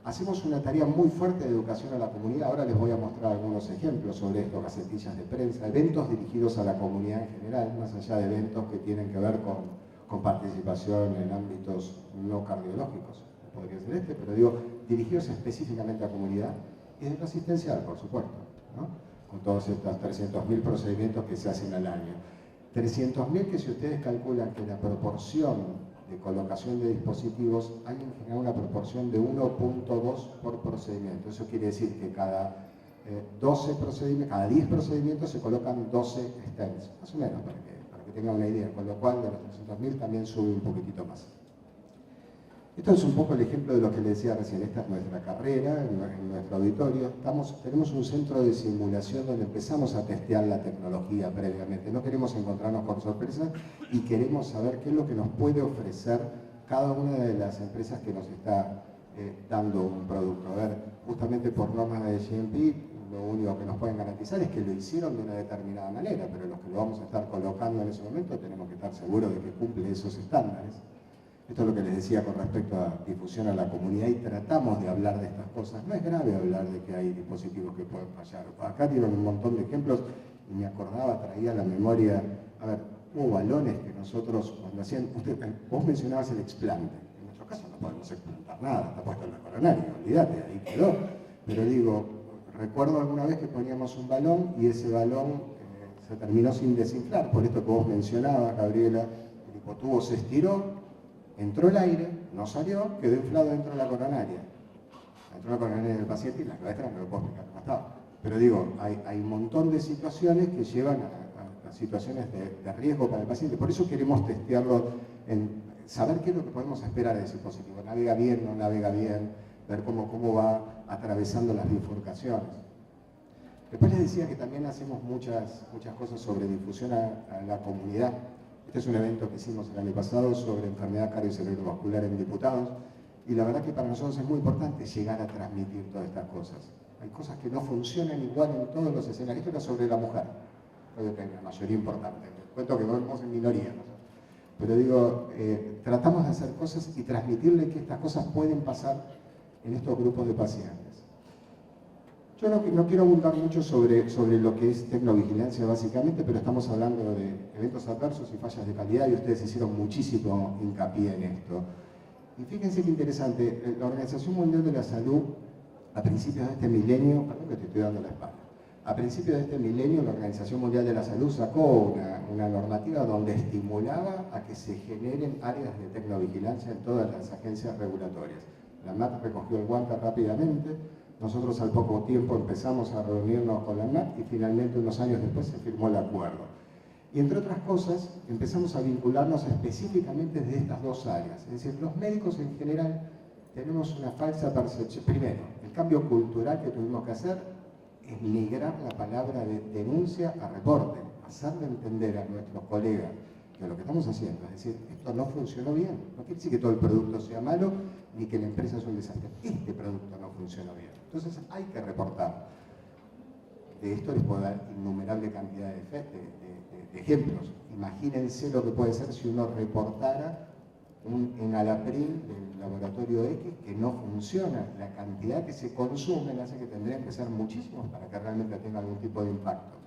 Hacemos una tarea muy fuerte de educación a la comunidad. Ahora les voy a mostrar algunos ejemplos sobre esto, gacetillas de prensa, eventos dirigidos a la comunidad en general, más allá de eventos que tienen que ver con participación en ámbitos no cardiológicos, podría ser este, pero digo, dirigidos específicamente a la comunidad y de lo asistencial, por supuesto, ¿no? Con todos estos 300.000 procedimientos que se hacen al año. 300.000 que si ustedes calculan que la proporción de colocación de dispositivos hay en general una proporción de 1.2 por procedimiento. Eso quiere decir que cada 10 procedimientos se colocan 12 stents, más o menos, para que tengan una idea, con lo cual de los 300.000 también sube un poquitito más. Esto es un poco el ejemplo de lo que les decía recién. Esta es nuestra carrera, en nuestro auditorio. Tenemos un centro de simulación donde empezamos a testear la tecnología previamente. No queremos encontrarnos con sorpresas y queremos saber qué es lo que nos puede ofrecer cada una de las empresas que nos está dando un producto. A ver, justamente por normas de GMP, lo único que nos pueden garantizar es que lo hicieron de una determinada manera, pero los que lo vamos a estar colocando en ese momento tenemos que estar seguros de que cumple esos estándares. Esto es lo que les decía con respecto a difusión a la comunidad y tratamos de hablar de estas cosas. No es grave hablar de que hay dispositivos que pueden fallar. Acá dieron un montón de ejemplos y me acordaba, traía a la memoria, a ver, hubo balones que nosotros cuando hacían, vos mencionabas el explante. En nuestro caso no podemos explantar nada, está puesto en la coronaria, olvídate, ahí quedó. Pero digo, recuerdo alguna vez que poníamos un balón y ese balón se terminó sin desinflar, por esto que vos mencionabas, Gabriela, el hipotubo se estiró, entró el aire, no salió, quedó inflado dentro de la coronaria. Entró la coronaria del paciente y la cabeza no lo puedo explicar cómo estaba. Pero digo, hay un montón de situaciones que llevan a situaciones de riesgo para el paciente. Por eso queremos testearlo, saber qué es lo que podemos esperar de ese dispositivo. Navega bien, no navega bien, ver cómo va atravesando las bifurcaciones. Después les decía que también hacemos muchas cosas sobre difusión a la comunidad. Este es un evento que hicimos el año pasado sobre enfermedad cardiovascular en diputados y la verdad que para nosotros es muy importante llegar a transmitir todas estas cosas. Hay cosas que no funcionan igual en todos los escenarios. Esto era sobre la mujer, creo que es la mayoría importante. Les cuento que vamos en minoría, ¿no? Pero digo, tratamos de hacer cosas y transmitirle que estas cosas pueden pasar en estos grupos de pacientes. Yo no quiero abundar mucho sobre lo que es tecnovigilancia básicamente, pero estamos hablando de eventos adversos y fallas de calidad y ustedes hicieron muchísimo hincapié en esto. Y fíjense qué interesante, la Organización Mundial de la Salud, a principios de este milenio, perdón que te estoy dando la espalda, a principios de este milenio la Organización Mundial de la Salud sacó una normativa donde estimulaba a que se generen áreas de tecnovigilancia en todas las agencias regulatorias. La ANMAT recogió el guante rápidamente. Nosotros al poco tiempo empezamos a reunirnos con la ANMAT y finalmente unos años después se firmó el acuerdo. Y entre otras cosas empezamos a vincularnos específicamente de estas dos áreas. Es decir, los médicos en general tenemos una falsa percepción. Primero, el cambio cultural que tuvimos que hacer es migrar la palabra de denuncia a reporte. hacerle entender a nuestros colegas que lo que estamos haciendo es decir, esto no funcionó bien. No quiere decir que todo el producto sea malo, ni que la empresa es un desastre. Este producto no funcionó bien. Entonces hay que reportar. De esto les puedo dar innumerable cantidad de ejemplos. Imagínense lo que puede ser si uno reportara un enalapril del laboratorio X que no funciona. La cantidad que se consume hace que tendrían que ser muchísimos para que realmente tenga algún tipo de impacto.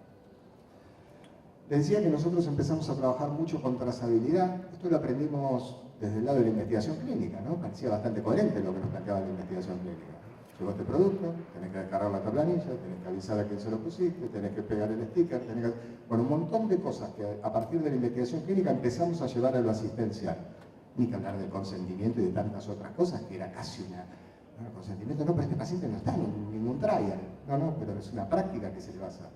Les decía que nosotros empezamos a trabajar mucho con trazabilidad. Esto lo aprendimos desde el lado de la investigación clínica, ¿no? Parecía bastante coherente lo que nos planteaba la investigación clínica. Llegó este producto, tenés que descargar la planilla, tenés que avisar a quién se lo pusiste, tenés que pegar el sticker, tenés que... Bueno, un montón de cosas que a partir de la investigación clínica empezamos a llevar a lo asistencial. Ni que hablar del consentimiento y de tantas otras cosas, que era casi una... No, el consentimiento no, pero este paciente no está en ningún trial. No, pero es una práctica que se le va a hacer.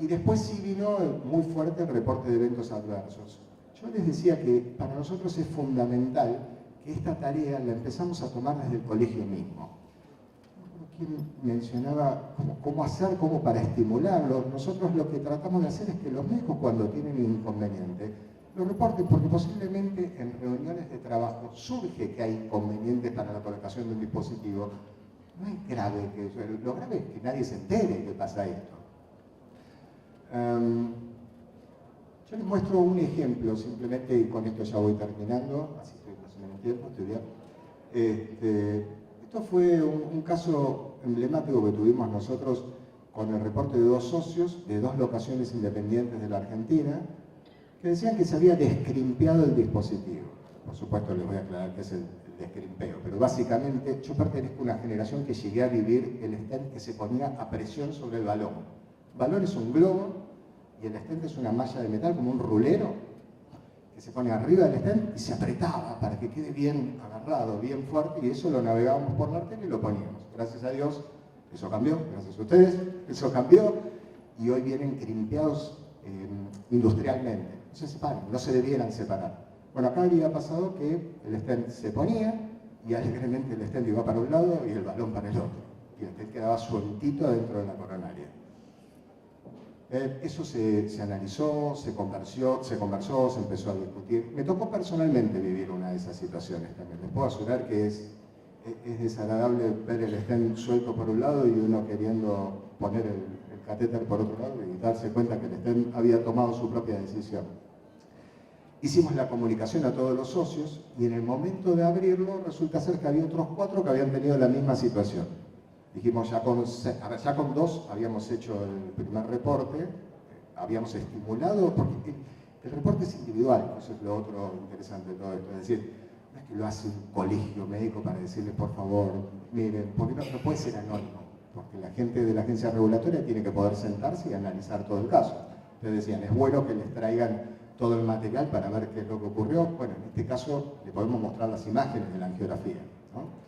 Y después sí vino muy fuerte el reporte de eventos adversos. Yo les decía que para nosotros es fundamental que esta tarea la empezamos a tomar desde el colegio mismo. Quien mencionaba cómo hacer, cómo para estimularlo. Nosotros lo que tratamos de hacer es que los médicos cuando tienen un inconveniente lo reporten, porque posiblemente en reuniones de trabajo surge que hay inconvenientes para la colocación de un dispositivo. No es grave, lo grave es que nadie se entere que pasa esto. Yo les muestro un ejemplo, simplemente, y con esto ya voy terminando, así estoy más o menos en tiempo, estoy bien. Esto fue un caso emblemático que tuvimos nosotros con el reporte de dos socios de dos locaciones independientes de la Argentina, que decían que se había descrimpeado el dispositivo. Por supuesto les voy a aclarar qué es el descrimpeo, pero básicamente yo pertenezco a una generación que llegué a vivir el stent que se ponía a presión sobre el balón. El balón es un globo y el stent es una malla de metal como un rulero que se pone arriba del stent y se apretaba para que quede bien agarrado, bien fuerte, y eso lo navegábamos por la arteria y lo poníamos. Gracias a Dios eso cambió, gracias a ustedes eso cambió, y hoy vienen crimpeados industrialmente. No se separan, no se debieran separar. Bueno, acá había pasado que el stent se ponía y alegremente el stent iba para un lado y el balón para el otro, y el stent quedaba sueltito adentro de la coronaria. Eso se analizó, se conversó, se empezó a discutir. Me tocó personalmente vivir una de esas situaciones también. Les puedo asegurar que es desagradable ver el stent suelto por un lado y uno queriendo poner el catéter por otro lado y darse cuenta que el stent había tomado su propia decisión. Hicimos la comunicación a todos los socios y en el momento de abrirlo resulta ser que había otros 4 que habían tenido la misma situación. Dijimos, ya con 2 habíamos hecho el primer reporte, habíamos estimulado, porque el reporte es individual, eso es lo otro interesante de todo esto. Es decir, no es que lo hace un colegio médico para decirle, por favor, miren, porque no puede ser anónimo, porque la gente de la agencia regulatoria tiene que poder sentarse y analizar todo el caso. Entonces decían, es bueno que les traigan todo el material para ver qué es lo que ocurrió. Bueno, en este caso le podemos mostrar las imágenes de la angiografía, ¿no?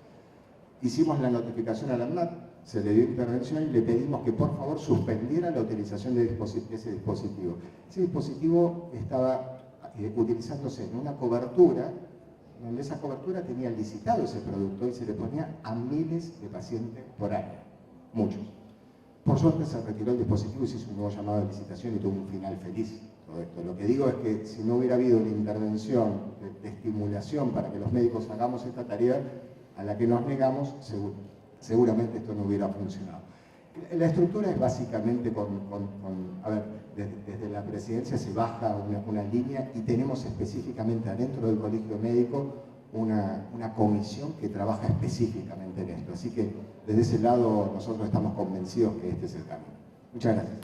Hicimos la notificación a la ANMAT, se le dio intervención y le pedimos que por favor suspendiera la utilización de ese dispositivo. Ese dispositivo estaba utilizándose en una cobertura, donde esa cobertura tenía licitado ese producto y se le ponía a miles de pacientes por año, muchos. Por suerte se retiró el dispositivo y se hizo un nuevo llamado de licitación y tuvo un final feliz todo esto. Lo que digo es que si no hubiera habido una intervención de estimulación para que los médicos hagamos esta tarea, a la que nos negamos, seguramente esto no hubiera funcionado. La estructura es básicamente desde la presidencia se baja una línea y tenemos específicamente adentro del colegio médico una comisión que trabaja específicamente en esto. Así que desde ese lado nosotros estamos convencidos que este es el camino. Muchas gracias.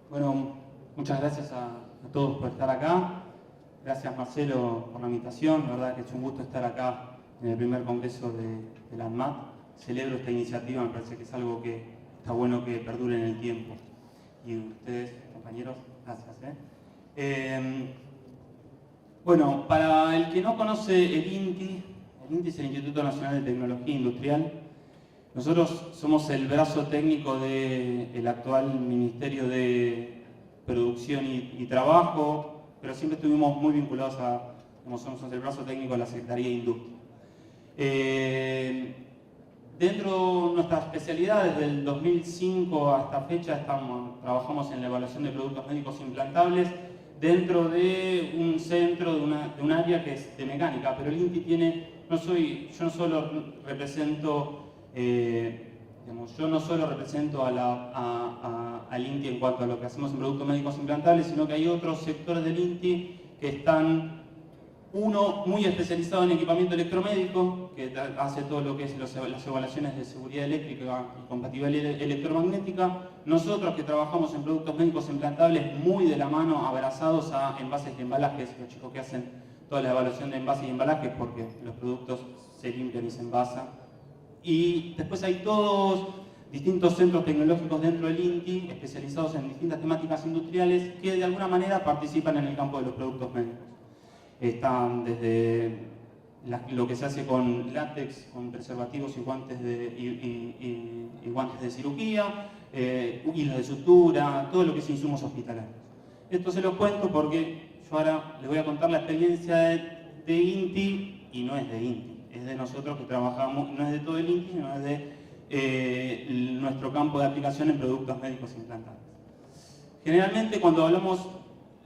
Bueno, muchas gracias a todos por estar acá. Gracias Marcelo por la invitación. La verdad que es un gusto estar acá en el primer congreso de la ANMAT. Celebro esta iniciativa, me parece que es algo que está bueno que perdure en el tiempo. Y ustedes, compañeros, gracias. Bueno, para el que no conoce el INTI es el Instituto Nacional de Tecnología Industrial. Nosotros somos el brazo técnico del actual Ministerio de Producción y Trabajo, pero siempre estuvimos muy vinculados somos el brazo técnico de la Secretaría de Industria. Dentro de nuestras especialidades, del 2005 hasta fecha, trabajamos en la evaluación de productos médicos implantables dentro de un centro, de un área que es de mecánica, pero el INTI tiene, yo no solo represento al INTI en cuanto a lo que hacemos en productos médicos implantables, sino que hay otros sectores del INTI que están, uno muy especializado en equipamiento electromédico, que hace todo lo que es las evaluaciones de seguridad eléctrica y compatibilidad electromagnética. Nosotros que trabajamos en productos médicos implantables muy de la mano, abrazados a envases y embalajes, los chicos que hacen toda la evaluación de envases y embalajes, porque los productos se limpian y se envasan. Y después hay todos distintos centros tecnológicos dentro del INTI, especializados en distintas temáticas industriales, que de alguna manera participan en el campo de los productos médicos. Están desde lo que se hace con látex, con preservativos y guantes de cirugía, hilos de sutura, todo lo que es insumos hospitalarios. Esto se lo cuento porque yo ahora les voy a contar la experiencia de INTI, y no es de INTI, es de nosotros que trabajamos, no es de todo el INTI, sino es de nuestro campo de aplicación en productos médicos implantables. Generalmente cuando hablamos,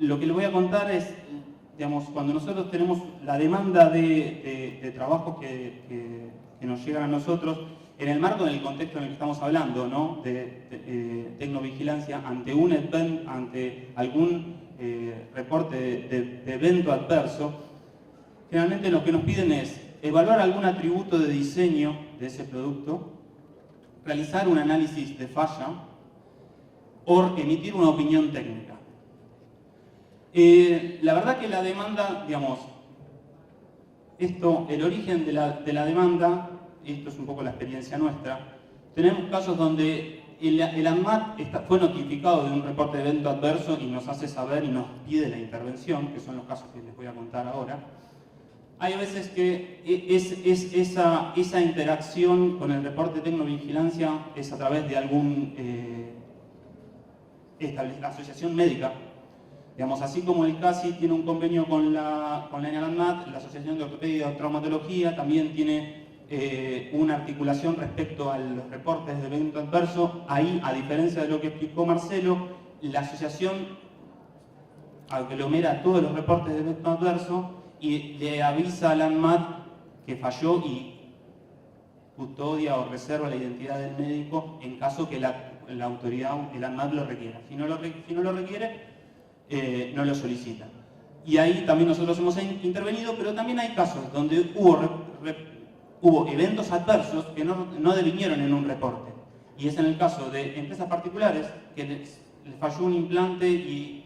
lo que les voy a contar es, cuando nosotros tenemos la demanda de trabajos que nos llegan a nosotros, en el marco del contexto en el que estamos hablando, ¿no? de tecnovigilancia, ante algún reporte de evento adverso, generalmente lo que nos piden es evaluar algún atributo de diseño de ese producto, realizar un análisis de falla o emitir una opinión técnica. La verdad que la demanda, el origen de la demanda, esto es un poco la experiencia nuestra, tenemos casos donde el ANMAT fue notificado de un reporte de evento adverso y nos hace saber y nos pide la intervención, que son los casos que les voy a contar ahora. Hay veces que esa interacción con el reporte de tecnovigilancia es a través de alguna asociación médica. Así como el CASI tiene un convenio con la ANMAT, la Asociación de Ortopedia y Traumatología también tiene una articulación respecto a los reportes de evento adverso. Ahí, a diferencia de lo que explicó Marcelo, la asociación aglomera todos los reportes de evento adverso y le avisa al ANMAT que falló y custodia o reserva la identidad del médico en caso que la autoridad, el ANMAT, lo requiera. Si no lo requiere, no lo solicita. Y ahí también nosotros hemos intervenido, pero también hay casos donde hubo eventos adversos que no devinieron en un reporte. Y es en el caso de empresas particulares que les falló un implante y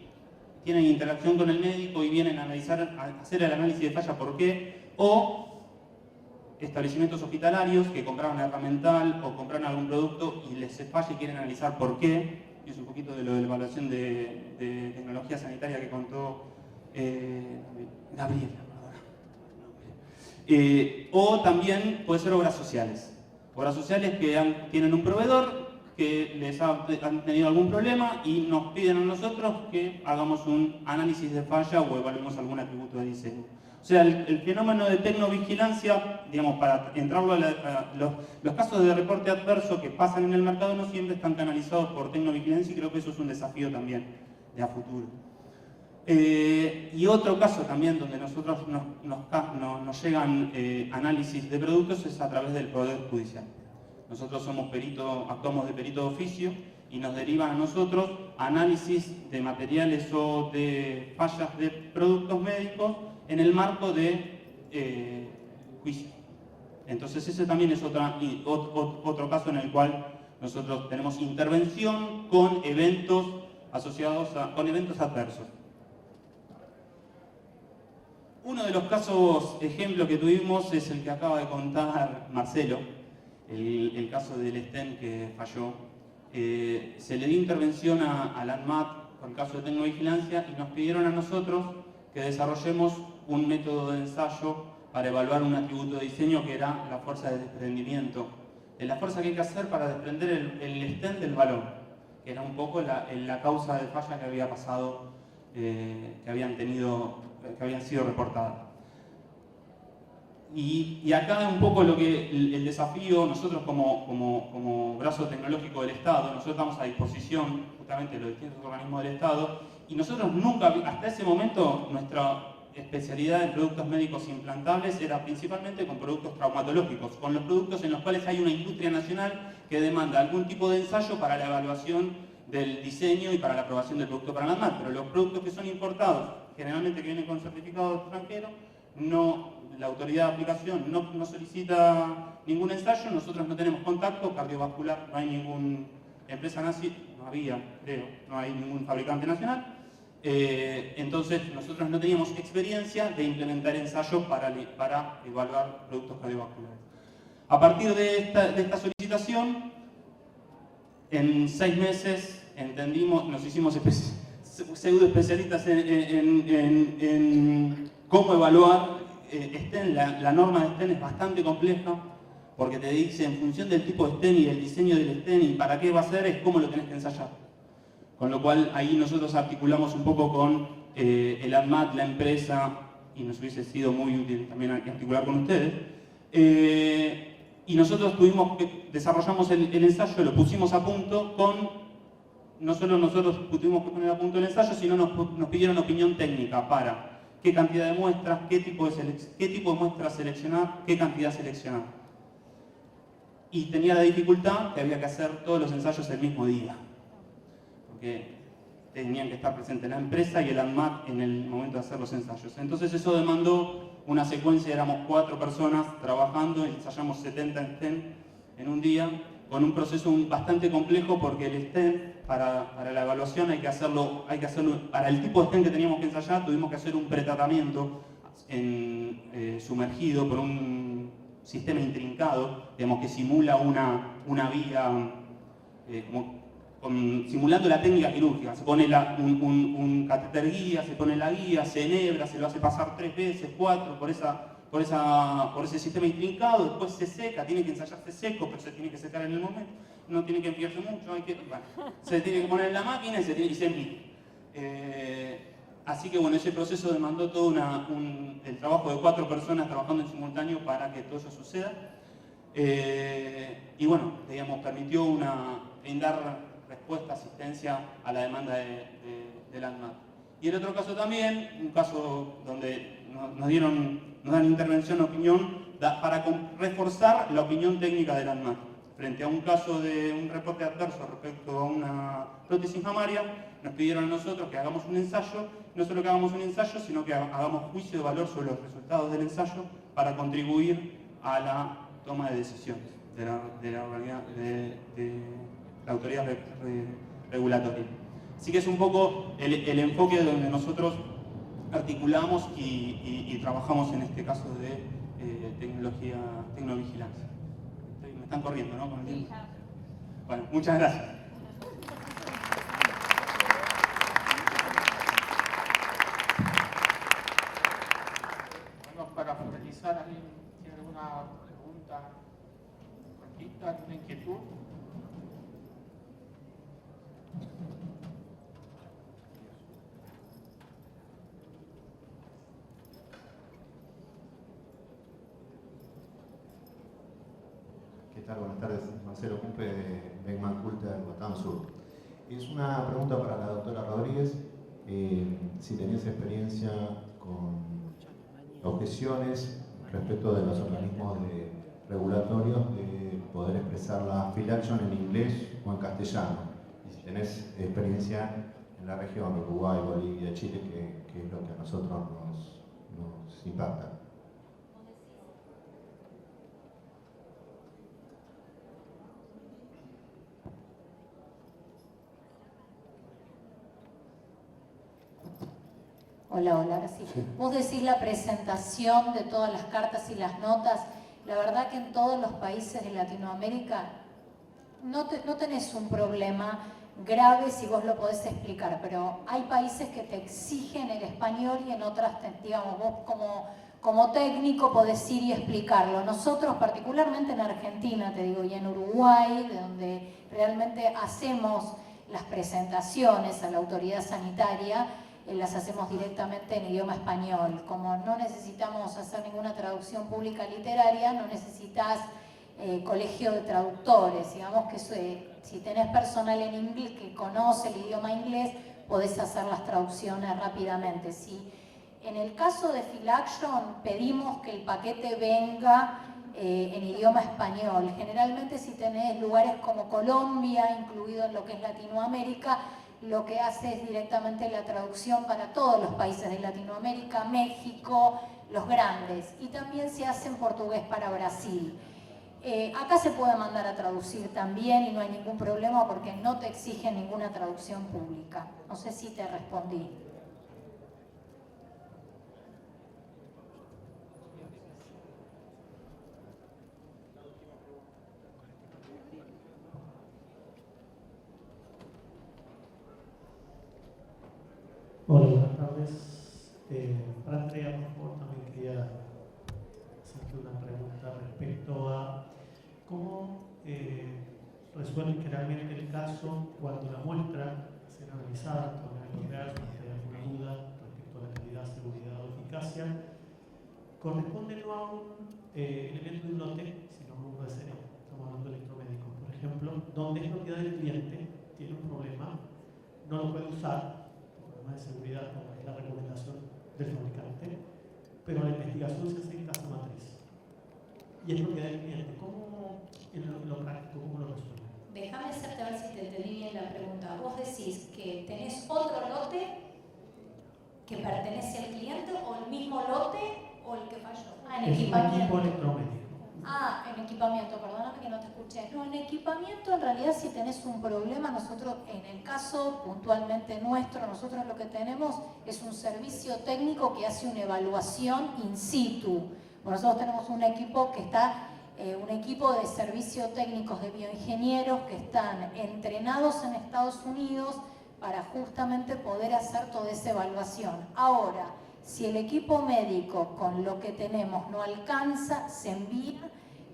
tienen interacción con el médico y vienen a hacer el análisis de falla por qué, o establecimientos hospitalarios que compraron herramental o compraron algún producto y les falla y quieren analizar por qué. Y es un poquito de lo de la evaluación de tecnología sanitaria que contó Gabriela. O también puede ser obras sociales. Obras sociales que tienen un proveedor que les han tenido algún problema y nos piden a nosotros que hagamos un análisis de falla o evaluemos algún atributo de diseño. O sea, el fenómeno de tecnovigilancia, para entrarlo a los casos de reporte adverso que pasan en el mercado no siempre están canalizados por tecnovigilancia y creo que eso es un desafío también de a futuro. Y otro caso también donde nosotros nos llegan análisis de productos es a través del Poder Judicial. Nosotros somos actuamos de perito de oficio y nos derivan a nosotros análisis de materiales o de fallas de productos médicos en el marco de juicio. Entonces ese también es otro caso en el cual nosotros tenemos intervención con eventos con eventos adversos. Uno de los casos ejemplo que tuvimos es el que acaba de contar Marcelo, el caso del stent que falló. Se le dio intervención al ANMAT con el caso de tecnovigilancia y nos pidieron a nosotros que desarrollemos un método de ensayo para evaluar un atributo de diseño que era la fuerza de desprendimiento. La fuerza que hay que hacer para desprender el stent del balón, que era un poco la causa de falla que había pasado, que habían sido reportadas. Y acá es un poco lo que el desafío, nosotros como brazo tecnológico del Estado, nosotros estamos a disposición justamente de los distintos organismos del Estado, y nosotros nunca, hasta ese momento, nuestra especialidad en productos médicos implantables era principalmente con productos traumatológicos, con los productos en los cuales hay una industria nacional que demanda algún tipo de ensayo para la evaluación del diseño y para la aprobación del producto para la ANMAT, pero los productos que son importados, generalmente que vienen con certificado extranjero, la autoridad de aplicación no solicita ningún ensayo, nosotros no tenemos contacto cardiovascular, no hay ninguna empresa nacional, no había, creo, no hay ningún fabricante nacional. Entonces nosotros no teníamos experiencia de implementar ensayos para evaluar productos cardiovasculares. A partir de esta solicitación, en 6 meses entendimos, nos hicimos pseudo especialistas en cómo evaluar STEM. La norma de STEM es bastante compleja porque te dice en función del tipo de STEM y del diseño del STEM y para qué va a ser, es cómo lo tenés que ensayar. Con lo cual ahí nosotros articulamos un poco con el ANMAT, la empresa, y nos hubiese sido muy útil también articular con ustedes. Y nosotros desarrollamos el ensayo, lo pusimos a punto no solo nosotros tuvimos que poner a punto el ensayo, sino nos pidieron opinión técnica para qué cantidad de muestras, qué tipo de muestras seleccionar, qué cantidad seleccionar. Y tenía la dificultad que había que hacer todos los ensayos el mismo día, porque tenían que estar presentes la empresa y el ANMAT en el momento de hacer los ensayos. Entonces eso demandó una secuencia, éramos 4 personas trabajando, ensayamos 70 STEM en un día, con un proceso bastante complejo porque el STEM, para la evaluación hay que hacerlo, para el tipo de STEM que teníamos que ensayar, tuvimos que hacer un pretratamiento sumergido por un sistema intrincado, digamos, que simula una vía, simulando la técnica quirúrgica. Se pone un catéter guía, se pone la guía, se enhebra, se lo hace pasar 3 veces, 4 por ese sistema intrincado, después se seca, tiene que ensayarse seco, pero se tiene que secar en el momento, no tiene que enfriarse mucho, se tiene que poner en la máquina y se emite. Así que bueno, ese proceso demandó todo el trabajo de 4 personas trabajando en simultáneo para que todo eso suceda. Y bueno, digamos, permitió brindar respuesta, asistencia a la demanda del ANMAT. Y el otro caso también, un caso donde nos dan intervención, opinión, para reforzar la opinión técnica del ANMAT. Frente a un caso de un reporte adverso respecto a una prótesis mamaria, nos pidieron a nosotros que hagamos un ensayo, no solo que hagamos un ensayo, sino que hagamos juicio de valor sobre los resultados del ensayo para contribuir a la toma de decisiones de la autoridad regulatoria. Así que es un poco el enfoque donde nosotros articulamos y trabajamos en este caso de tecnovigilancia. Me están corriendo, ¿no? Con el tiempo. Bueno, muchas gracias. Bueno, para finalizar, ¿alguien tiene alguna pregunta cortita, alguna inquietud? ¿Qué tal? Buenas tardes. Marcelo Cumpe de Beckman Coulter, Guatán Sur. Es una pregunta para la doctora Rodríguez. Si tenías experiencia con objeciones respecto de los organismos regulatorios de poder expresar la field action en inglés o en castellano. Y si tenés experiencia en la región, Uruguay, Bolivia, Chile, que es lo que a nosotros nos impacta. Hola, ahora sí. Vos decís la presentación de todas las cartas y las notas. La verdad que en todos los países de Latinoamérica no tenés un problema grave si vos lo podés explicar, pero hay países que te exigen el español y en otras, digamos, vos como técnico podés ir y explicarlo. Nosotros, particularmente en Argentina, te digo, y en Uruguay, de donde realmente hacemos las presentaciones a la autoridad sanitaria, las hacemos directamente en idioma español. Como no necesitamos hacer ninguna traducción pública literaria, no necesitas colegio de traductores. Digamos que si tenés personal en inglés que conoce el idioma inglés, podés hacer las traducciones rápidamente. Si en el caso de PhilAction pedimos que el paquete venga en idioma español. Generalmente si tenés lugares como Colombia, incluido en lo que es Latinoamérica, lo que hace es directamente la traducción para todos los países de Latinoamérica, México, los grandes, y también se hace en portugués para Brasil. Acá se puede mandar a traducir también y no hay ningún problema porque no te exige ninguna traducción pública. No sé si te respondí. Hola, buenas tardes. Para Andrea, por favor, también quería hacerte una pregunta respecto a cómo resuelve generalmente el caso cuando la muestra será analizada con el real, si hay alguna duda respecto a la calidad, seguridad o eficacia, corresponde no a un elemento de un lote, sino a un RCE, estamos hablando de electromédicos, por ejemplo, donde es propiedad del cliente, tiene un problema, no lo puede usar, de seguridad, como es la recomendación del fabricante, pero la investigación se hace en casa matriz y es propiedad del cliente. ¿Cómo en lo práctico, cómo lo resuelve? Déjame hacerte a ver si te entendí bien la pregunta. Vos decís que tenés otro lote que pertenece al cliente o el mismo lote o el que falló. En es equipamiento. Un equipo electromédico. En equipamiento, perdóname que no te escuché. No, en equipamiento en realidad si tenés un problema, nosotros en el caso puntualmente nuestro, nosotros lo que tenemos es un servicio técnico que hace una evaluación in situ. Nosotros tenemos un equipo que está, un equipo de servicio técnicos de bioingenieros que están entrenados en Estados Unidos para justamente poder hacer toda esa evaluación. Ahora, si el equipo médico con lo que tenemos no alcanza, se envía,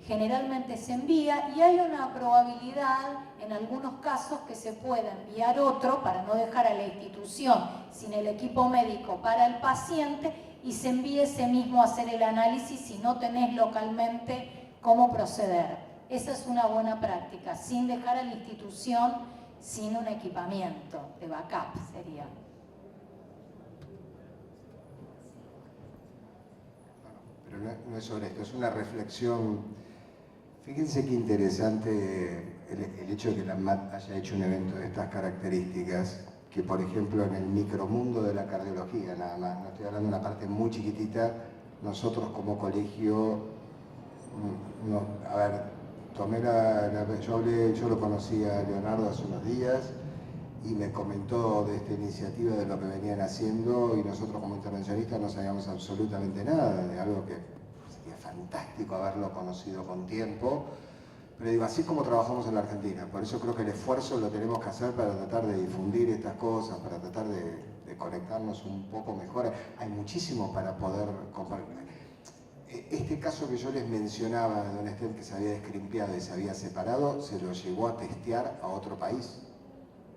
generalmente se envía y hay una probabilidad en algunos casos que se pueda enviar otro para no dejar a la institución sin el equipo médico para el paciente y se envíe ese mismo a hacer el análisis si no tenés localmente cómo proceder. Esa es una buena práctica, sin dejar a la institución sin un equipamiento de backup sería. Pero no es sobre esto, es una reflexión. Fíjense qué interesante el hecho de que la ANMAT haya hecho un evento de estas características, que por ejemplo en el micromundo de la cardiología nada más, no estoy hablando de una parte muy chiquitita, nosotros como colegio, yo lo conocí a Leonardo hace unos días y me comentó de esta iniciativa, de lo que venían haciendo, y nosotros como intervencionistas no sabíamos absolutamente nada, de algo que sería fantástico haberlo conocido con tiempo. Pero digo, así como trabajamos en la Argentina, por eso creo que el esfuerzo lo tenemos que hacer para tratar de difundir estas cosas, para tratar de conectarnos un poco mejor. Hay muchísimo para poder compartir. Este caso que yo les mencionaba de un stent que se había descrimpiado y se había separado, se lo llevó a testear a otro país,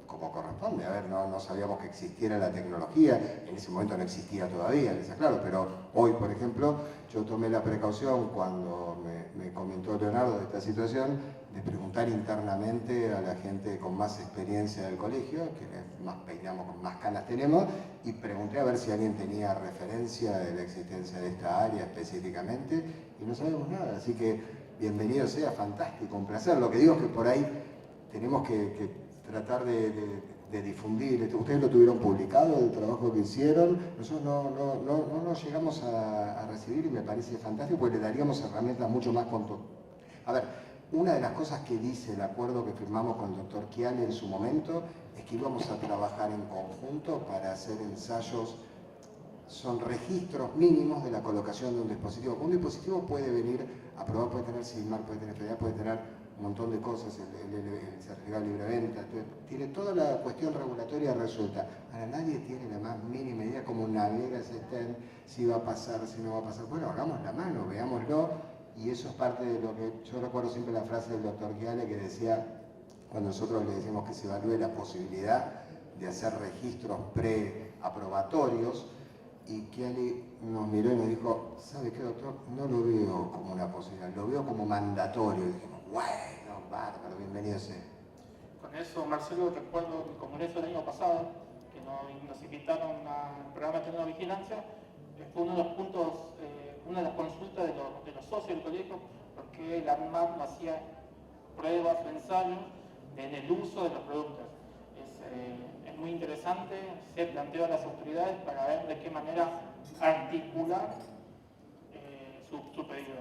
como corresponde. A ver, no sabíamos que existiera la tecnología, en ese momento no existía todavía, les aclaro, pero hoy, por ejemplo, yo tomé la precaución cuando me comentó Leonardo de esta situación, de preguntar internamente a la gente con más experiencia del colegio, que más peinamos, más canas tenemos, y pregunté a ver si alguien tenía referencia de la existencia de esta área específicamente, y no sabemos nada, así que bienvenido sea, fantástico, un placer. Lo que digo es que por ahí tenemos que tratar de difundir. Ustedes lo tuvieron publicado, el trabajo que hicieron, nosotros no nos llegamos a recibir y me parece fantástico porque le daríamos herramientas mucho más A ver, una de las cosas que dice el acuerdo que firmamos con el doctor Chiale en su momento es que íbamos a trabajar en conjunto para hacer ensayos, son registros mínimos de la colocación de un dispositivo. Un dispositivo puede venir aprobado, puede tener CIMAR, puede tener FDA, puede tener un montón de cosas, el certificado libre venta, tiene toda la cuestión regulatoria resuelta. Ahora nadie tiene la más mínima idea cómo navega ese stent, si va a pasar, si no va a pasar. Bueno, hagamos la mano, veámoslo, y eso es parte de lo que yo recuerdo siempre la frase del doctor Chiale que decía, cuando nosotros le decimos que se evalúe la posibilidad de hacer registros aprobatorios, y Kiali nos miró y nos dijo, ¿sabe qué, doctor? No lo veo como una posibilidad, lo veo como mandatorio. Y dijimos, bueno, bárbaro, bienvenido sea. Con eso, Marcelo, recuerdo el congreso del año pasado, que nos invitaron al programa de tecnovigilancia, fue uno de los puntos, una de las consultas de los socios del colegio, porque la ANMAT no hacía pruebas o ensayos en el uso de los productos. Es muy interesante, se planteó a las autoridades para ver de qué manera articular su pedido.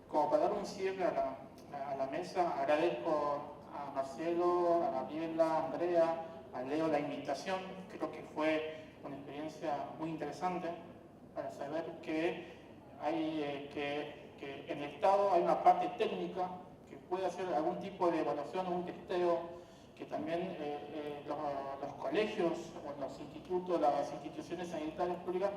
Como para dar un cierre a la mesa, agradezco a Marcelo, a Gabriela, a Andrea, a Leo la invitación. Creo que fue una experiencia muy interesante para saber que en el Estado hay una parte técnica que puede hacer algún tipo de evaluación o un testeo, que también los colegios o los institutos, las instituciones sanitarias públicas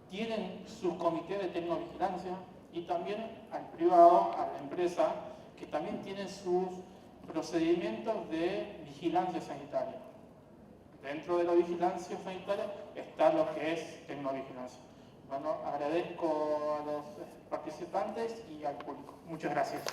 tienen su comité de tecnovigilancia, y también al privado, a la empresa, que también tienen sus procedimientos de vigilancia sanitaria. Dentro de la vigilancia sanitaria está lo que es tecnovigilancia. Bueno, agradezco a los participantes y al público. Muchas gracias.